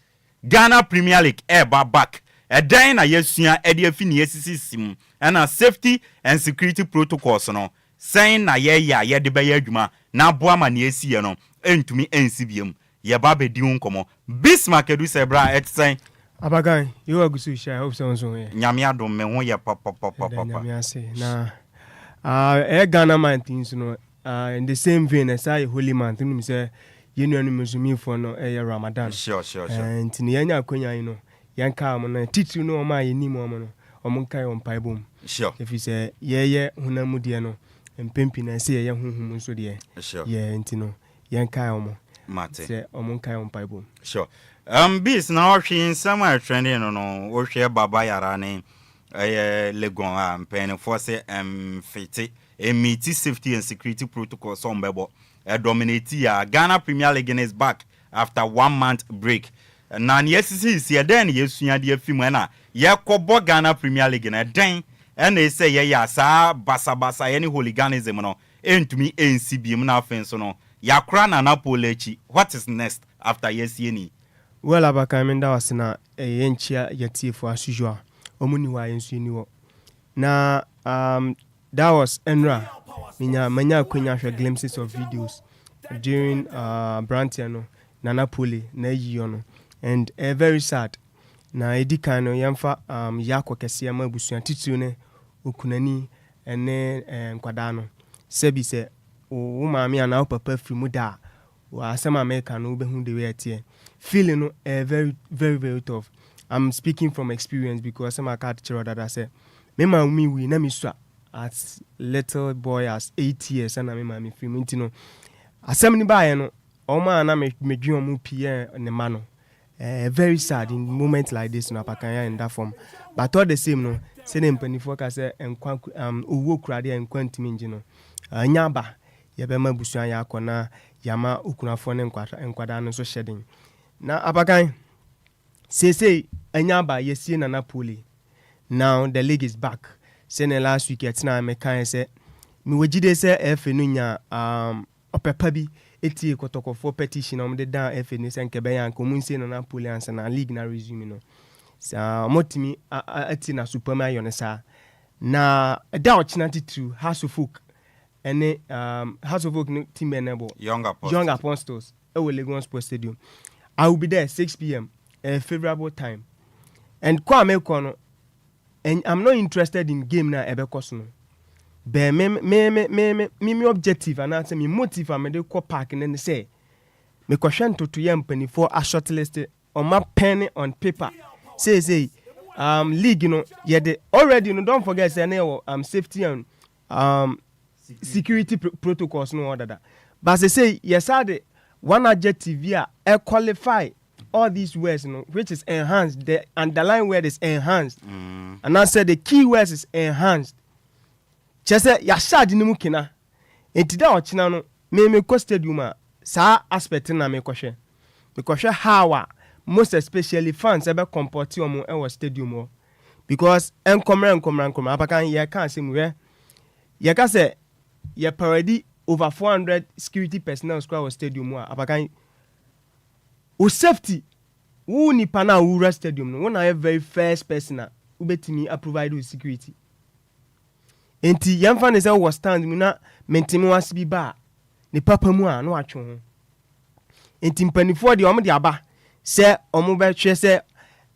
Ghana Premier League back dan na yesua ede afini yesisi sim na safety and security protocols no saying na ye de be adwuma na boa ma na esi no entumi ensibiem ye ba be di nkomo Bismarck edu sebra etsen Abagan you agusu sha hope so here nyame adom me ho ye papa nyame ase na Ghana man things no in the same vein as I holy month me say yenu musumi for no Ramadan sure and tinyanya akonya no yanka am na titiri no ma yeni mo no omunkai on paibom sure if you say ye hunamu de no empempi na say ye huhum nso de sure ye ntino yanka am mate say omunkai on paibom sure bis na ohwe sama trending no ohwe baba yara ne Legon pen force fiti emiti safety and security protocols on bebo dominate ya Ghana Premier League is back after 1 month break na yesisi si eden yesua de afimu na yekobo Ghana Premier League na den ena say ye ya sa basa ye ni hooliganism no entumi ensibiem na afenso no yakra na Napoli echi what is next after yesie ni well abaka menda wasina yenchia yatifo as usual omuni wa yensu ni wo na that was Enra manya kwenya hwe glimpses of videos during Brantiano na Napoli na yiyo no and very sad na edikan no yamfa yakọ kese ma busuan titiri ne okunani ene nkwada no sebi se wo maami ana wo papa free mu da wa asema America no be hu the way atie feeling no very tough. I'm speaking from experience because some cat teacher that I say me ma mi we na mi so as little boy as 8 years and me ma mi free mu ntino asem ni ba ye no o ma na me dwon mu pie ne ma no very sad in moments like this no apakanya in that form but all the same no say na mpanifo ka say enkwa owo kurade enkwa ntimi ngi no anyaba ye be ma busuan ya akona yama okunafo ne enkwada no so shedding na apakan say anyaba yesie na Napoli now the league is back say na last week etina me kan say me wagide say FA no nya opepa bi eti kotokofo petition on the down FA ni senke be yan ko mun say na Napoli ansa na league na resume no sa motimi ati na superman yonesa na da ochinati to Hassle Folk ene Hassle Folk team enable Young Apostles Legon Sports Stadium. I will be there 6 p.m. a favorable time and Kwame Kono and I'm not interested in game na ebekoso be me objective and answer me motive am dey ko park and say me question to yam pani for a shortlist on my pen on paper. Say league, you know, already, you know, don't forget say safety and security protocols no other that. But they say yes, the one adjective here qualify all these words, you know, which is enhanced. The underlying word is enhanced, and I said the key words is enhanced. Just say yasha di nimu kina. Entida ochina no me ko stadium sa aspect na me kwhwe. Me kwhwe how most especially fans ebe comport omo e stadium because enkomra apakan ye kan say mu ye ka say ye parody over 400 security personnel squad stadium apakan o safety who ni pana wura stadium no one are very first person na ubetimi provide security. Enti yamfa ne say was stand mu na mentimi wase bi ba ne papa mu a no atwe ho. Enti mpanifo de omo de aba say omo be hwe say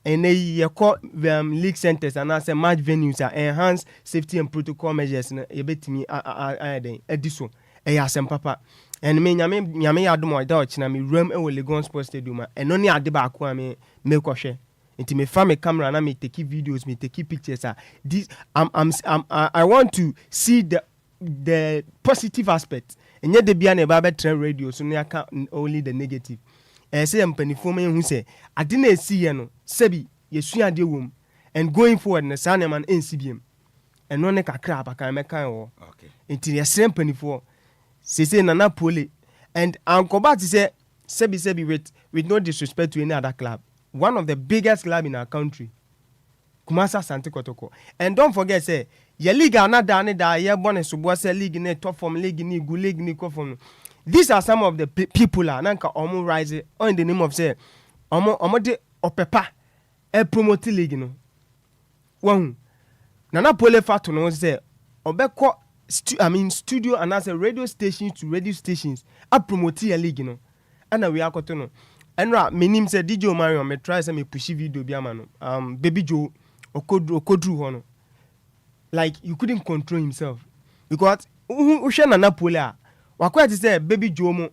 ene ye call league centers and as match venues are enhance safety and protocol measures na ye betimi aden ediso e ya sem papa en me nyame ya domo da ochina me ram e wo Legon Sports Stadium eno ne ade ba ko me kwhwe. Enti me fa me camera na me take videos, me take pictures. This I want to see the positive aspect. And yet the bia na ba trend radio so na only the negative. Say mpanifo me hu say ade na esi ye no sebi yesu ade wom and going forward na sa na man ncbm. Eno ne kakra abakan me kan wo. Okay. Enti ye mpanifo say na pole and ankoba ti say sebi with no disrespect to any other club. One of the biggest club in our country, Kumasa Santi Kotoko. And don't forget, say, your league are not done, ye bonnet subwase league in a top form league in good league in form. These are some of the people are nanka omo rise in the name of say omo de opepa e promote league no. One Nana Pole Fatu no say obeko studio and as a radio station to radio stations a promote a league no. And we are kotono. And my name said DJ Mario me try some pushy video biamano. Baby Joe okodru hono. Like you couldn't control himself. Because ushena na pola. Wakwa to say Baby Joe mo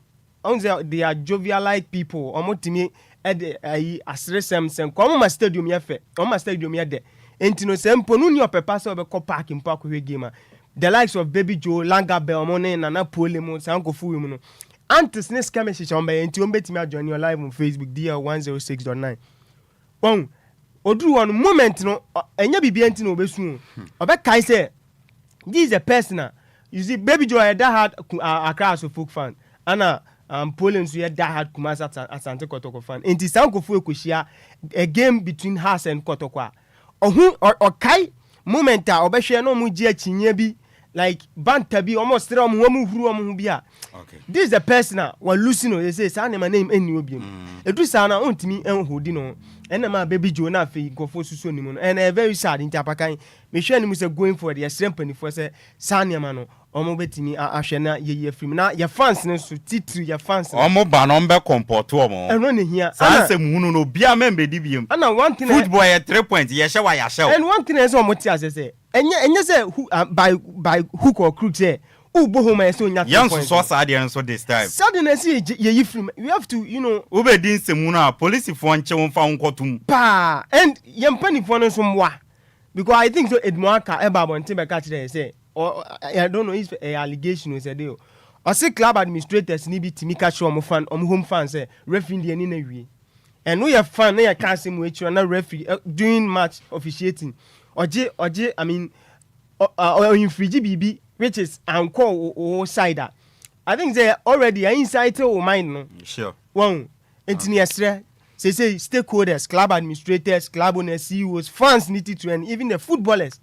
they are jovial like people. Omo timi asre sem come my stadium ye fe. On my stadium ye de. Enti no sem ponu ni opepa se obeko park in park we game. The likes of Baby Joe, Langa Bell, Mone, Nana Pole mo sanko fu mu. Antes ne scam message on by enti ombetimi join your live on Facebook DL106.9. Bon, odru one moment no enya bibia enti no obesu. Obe kai say this is a person you see Baby Joe that had Accra so folk fan. Ana Poland so that had Kumasa Asante Kotoko fan. Enti sanko fu ekohia a game between Has and Kotoko. Ohun or kai moment a obehwe no mu gi achinya bi like bantabi almost three huru bia. Okay. This is a person wa Lucino they say sa my name eni obi. Edu sa na ontimi enhodi no. Ena ma Baby Joe na fe go for susu ni no. And very sad in tapakan. Me hwe ni mu say going for the srempani for say sa ma no omo betimi ahwe na ye film na your fans no so titiri your fans. Omo ba no mbe comport omo. Eno ne hia. Sa se mu no bia membe di biem. And one thing football 3 points ye hwe wa ya hwe. And one thing is omo ti say enye say by hook or crook say ubo home so nya young so sad so this time suddenly see ye film we have to ube din semu na police for nche won fa nkotum pa and yempani for no so mwa because I think so Edmoaka eba bonte be catch there say or I don't know if allegation we say dey o say club administrators ni bi timi catch omo fan omo home fan say referee dey ni na wi and we have fan na ya can say mu echi na referee doing match officiating oje I mean infringe bibi which is anko side. I think they already are inside your mind no. Sure. One engineers say stakeholders, club administrators, club owners, CEOs, fans need to and even the footballers.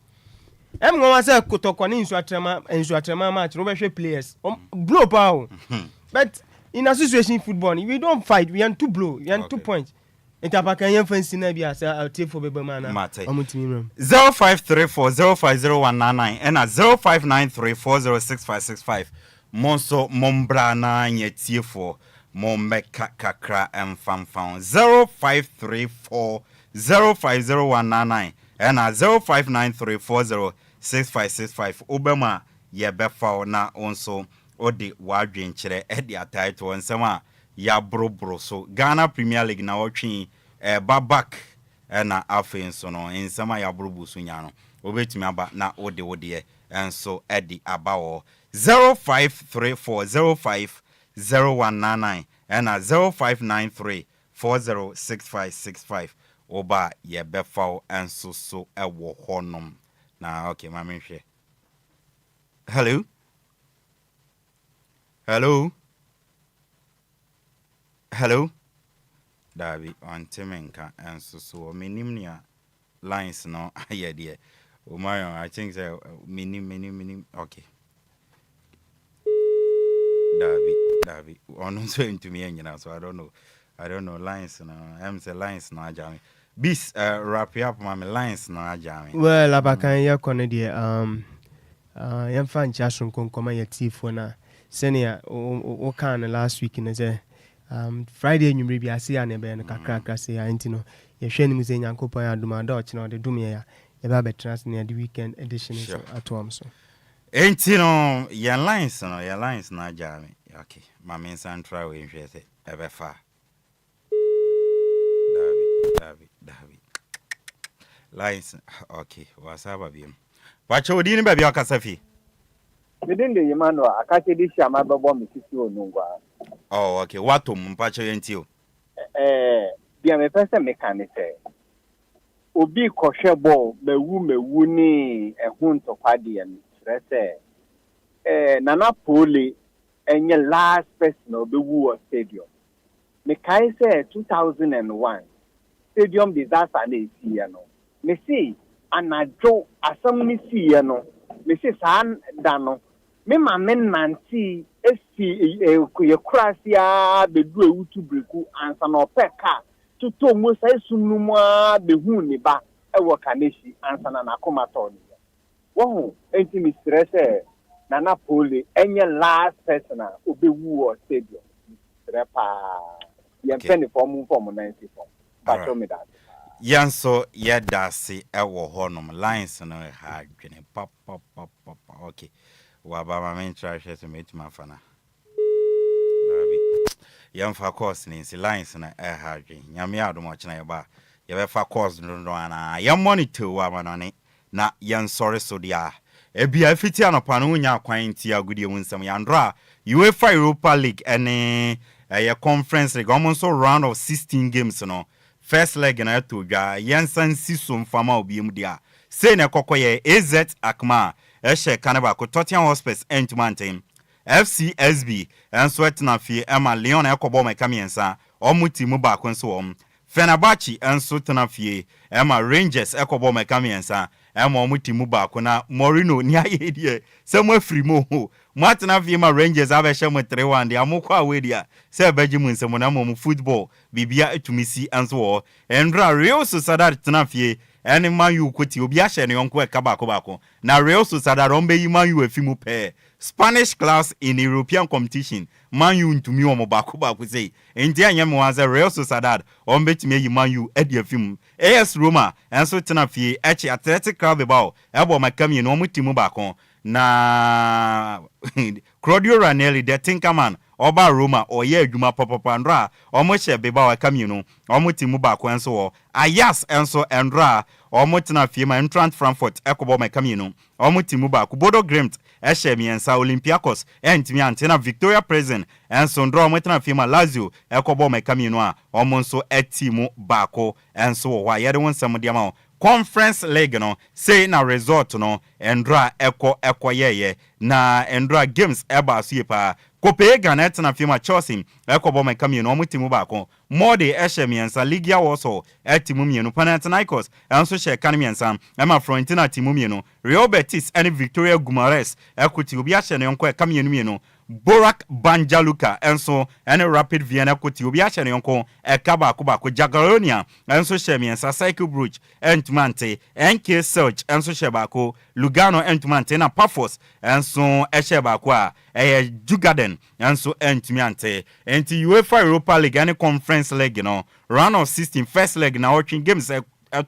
I'm going to say kotokoni insuatrema match no be players. Blow power. But in association football we don't fight, we want to blow, we want 2 points. Entapakan fancy na bia say I'll take for bebe man. 0534050199 and 0593406565. Monso mombra na nyetie for mombeka kakra emfamfam 0534050199 and 0593406565. Obama ye befa na onso odi wadwen kire e dia title nsema ya brobro so Ghana Premier League na wotwe babak na afe nso no nsema ya brubu sunya no obetumi aba na wode enso edi abawo 0534050199 and 0593406565 oba ye befa enso so ewo honom na okay mama hwe. Hello. Dabi on Timenka and so minimnia lines no idea. Oh my, I think so mini okay. Dabi on saying to me, you know, so I don't know lines no. I'm say lines no ajami. Bis wrap up my lines no ajami. Well, abakan ya konedi yam fan chasun kon koma ya tifo na senior o kan last week in say Friday nyumri bi ase ya na be no kakra say ya ntino ye hwe ni muze nyankopon aduma da ochi na de dum ya ba betrans na the weekend edition so atom so ntino ya lines na ajami. Okay, my main central we hwe say ebe fa David lines okay wasaba biem Pacho odini baby akasafi. Within the Yamano, I can't say this Shama Bobo Mississippi or Nungwa. Oh, okay. What to Mpacho Yentio? Be a person mechanic. Obi Koshebo, the woman, a hunt of Padian, Nana Poli, and your last person of the Woo Stadium. Mekai say 2001 Stadium disaster is here. Me see. Anajo asam ni si no me se san da no me ma men nanti esi ye krasia be du ewutu breku ansa no peka to mo sai sunum a be hu ni ba e wo kaneshi ansa na akoma to ni wo enti mi stress na Napoli enye last person a obewu o stadium trepa ye mpeni form 94 pato me that Yanso yedasi ewo honum lines no ha dwene pop okay wa ba ma men try to meet my fana yam fa course ni si lines na ha dwen nyame adom ochena ye ba ye be fa course no ana yam monitor wa manone na yan sorry so dia ebia fiti anopa no nya kwan ti agudie mu nsam yandra UEFA Europa League ene a conference league almost round of 16 games no first leg na to dwa yansan sisum fama obiem dia say na kokoye AZ Akma ehye kanaba ko Tottenham Hotspur Entmanten FCSB enso etina fie Emma Leon ekobo mekamiensa omuti mu ba konso wom Fenerbahce enso tena fie Emma Rangers ekobo mekamiensa Emma omuti mu ba na Morino ni ayedie se mo afiri mo ho Martina Vima Rangers abeshe mo 3-1 de amokwa awedia se beji mu nsemo na mo football bibia etumisi anso Endra Real Sociedad tena fie ene Man U kwoti obi ahye ne yonko ekabako na Real Sociedad ombe yi Man U afimu pe Spanish class in European competition Man U ntumi omo bako say enti anyam wanze Real Sociedad ombe timi yi Man U edi afimu AS Roma enso tena fie echi Athletic Club bao ebo makami no mutimu bako na Claudio Ranieri the Tinkerman oba Roma oye adwuma popopandra omohye beba wa kamino omutimu bako enso Ayas enso Endra omotina fie ma Eintracht Frankfurt ekobo makamino omutimu bako Bodo Glimt ehye miensa Olympiacos entimi antena Victoria Present enso Ndra omotina fie ma Lazio ekobo makamino a omonso etimu bako enso wa yede wonsam diama Conference League no say na resort no Endra eko yeye na Endra games eba so yepa kope Ghanaian na firma Chelsea ekobo mekami no mutimu bako mode ehye miensa Ligia woso etimu mienu Panathinaikos enso she kan miensa ema Fiorentina timu mienu Real Betis and Victoria Gumares ekuti obi ahye ne yonko ekamienu mienu Borak Banjaluka enso ene Rapid Vienna koti obi ahye ne yonko ekabako Jagiellonia enso she miensa Cycle Brugge Entmante NK Search enso she bako Lugano Entmante na Pafos enso ehye bako a Jugaden enso Entmante enti UEFA Europa League and Conference League no round of 16 first leg na watching games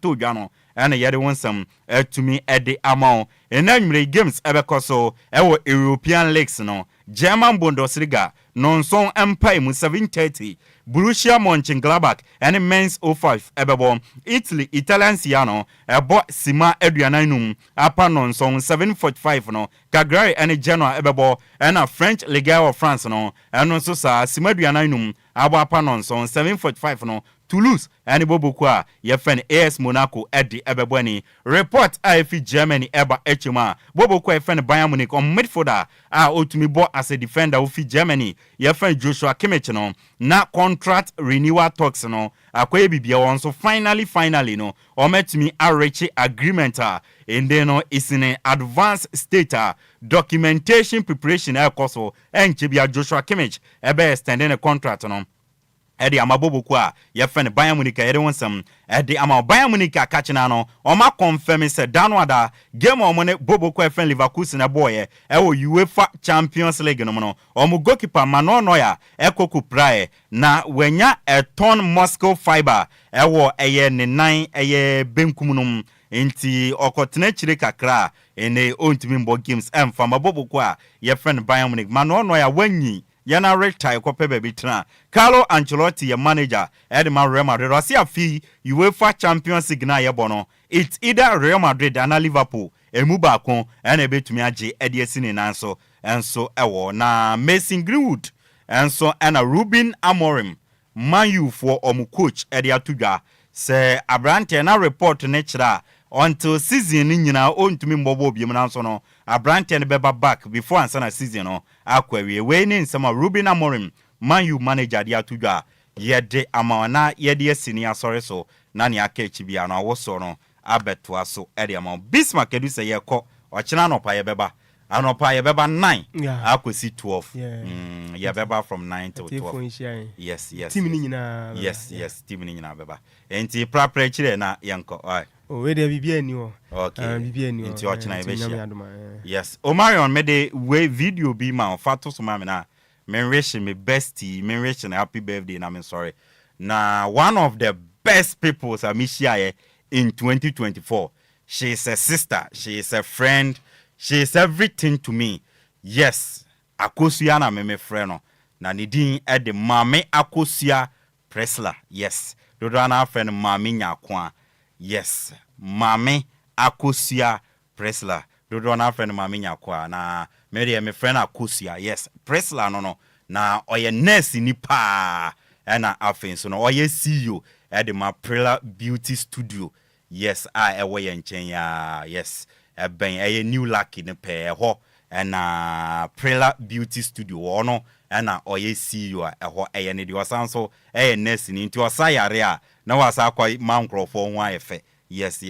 to dwano ene yede wonsam tumi ede amount enanwre games ebekoso ewo European leagues no German Bundesliga nonson empire mu 7:30 Borussia Mönchengladbach and Mainz 05 ebebo Italy Italiano ebo Sima Aduanainum apanon song 745 no Cagliari and Genoa ebebo and a French Ligue of France no and also sa Sima Aduanainum abo apanon song 745 no Toulouse and Bobukwa yefen AS Monaco Eddie Ebebweni report IFE Germany eba echima Bobukwa yefen Bayern Munich on midfielder otumibo as a defender of Germany yefen Joshua Kimmich no na contract renewal talks no akwaye bibia won so finally no ometumi arrechi agreement and then no is in an advanced state documentation preparation koso enchebia Joshua Kimmich ebe extending a contract no Edi amaboboku a yefen Bayern Munich ere wonsam edi ama Bayern Munich akachina no oma confirm say danwada game omone boboku efen Leverkusen na boye ewo UEFA Champions League no no omu goalkeeper Mano ya ekoku prae na wenya eton Moscow fiber ewo eye ne nan eye benkumunum enti okotene chire kakra ene ontimi mbo games emfa maboboku a yefen Bayern Munich Mano ya wanyi yana retire kope baby tra Carlo Ancelotti your manager Edmar Real Madrid Russia fi UEFA Champions League na yebono it's either Real Madrid and Liverpool emuba kon ene betumi age ediesini nanso enso ewo na Mason Greenwood enso ena Ruben Amorim Man U for omu coach ediatudwa se abrante na report ne chira until season nyina ontumi mbobo biem nanso no abrante ne beba back before ansana season no akwawie we ni nsema Ruben Amorim Man U manager dia tudwa yede amawana yede asini asore so na ne aka echibia no awoso no abeto aso ede ama Bismarck edu se yekọ ochina no pa yebeba anopa yebeba 9 akwesi 12 yebeba from 9 to 12 yes team ni nyina yes team ni nyina beba enti prapre chire na yenko we dey bibia ni o okay bibia ni o enti ochina yebeshia yes Omarion made we video be ma fato so ma me na men wish me bestie men wish na happy birthday na me sorry na one of the best people samishia in 2024 she is a sister she is a friend she is everything to me yes akosia na me friend no na nidin e de mame akosia Presla yes dodo na friend mame nyakwa yes mame akosia Presla dodo na friend mame nyakwa na me friend akosia yes Presla no na oye nurse ni pa na afen so no oye CEO e de ma Prela Beauty Studio yes ewo ye nchen ya yes ben new lucky ne pe ho na Prela Beauty Studio ono na oye CEO ho ne de wasanso nurse ni nti osayare a na wasa kwa mankrofo ho ayefe yes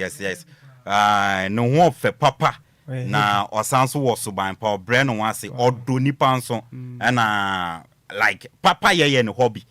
no ho fe papa na osanso wo so ban pa obre no wase odo nipa nso na like papa ye ne hobby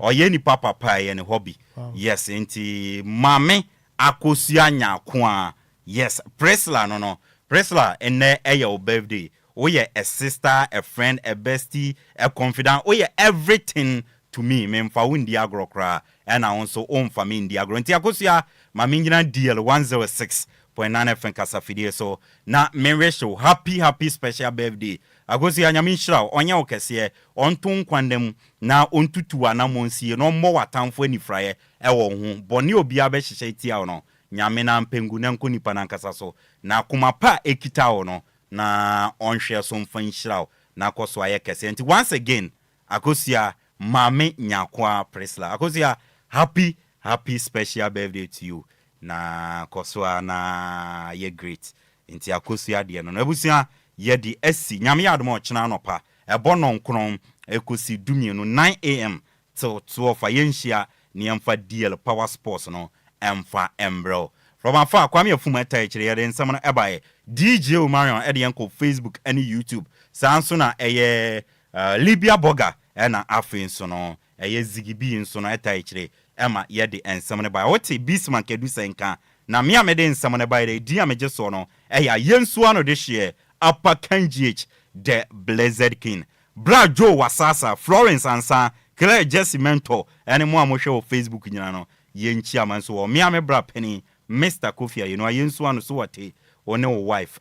oye ni papa ye ne hobby yes nti mame akosia nyakwa yes Presla no Presla ene your birthday oye a sister a friend a bestie a confidant oye everything to me memfa wundi agrokra and also own for me in the agro nti akosia mame ngina DL 106.9 FM kasafidie so na menresho happy special birthday akosia nyame nshira onya okese onto kwandem na ontutu anamonsie no mo watamfo anifraye ewo hu boni obi abehyehyɛ tia no nyame na mpengu na nko nipa na nkasa so na kumapa ekita wo no na onhwe so mfa nhyira na koso aye kese nti once again akosia mame nyakwa Presla akosia happy special birthday to you na koso na ye great nti akosia de no abusia ye di esi nyame yadom ochina anopa ebono nkron ekosi dumienu 9 am till 12 ayenhia ni emfa DL Power Sports no emfa embro from afar kwame afuma taichire yede nsam na ebae DJ Omarion ede yanko Facebook and YouTube sanso na eye Libya Burger na afen so no eye zigibi nso no etaichire ema yede ensam na bae wote Bismarck edu senka na me amede nsam na bae di ameje so no eya yensu ano de hye Upper KGH the Blessed King Bra Joe Wasasa Florence Ansa Claire Jesse Mentor ene mo amhwe o Facebook nyina no yenchi amanso wo me ame bra penny Mr. Kofia you know yensu ano so wate one wife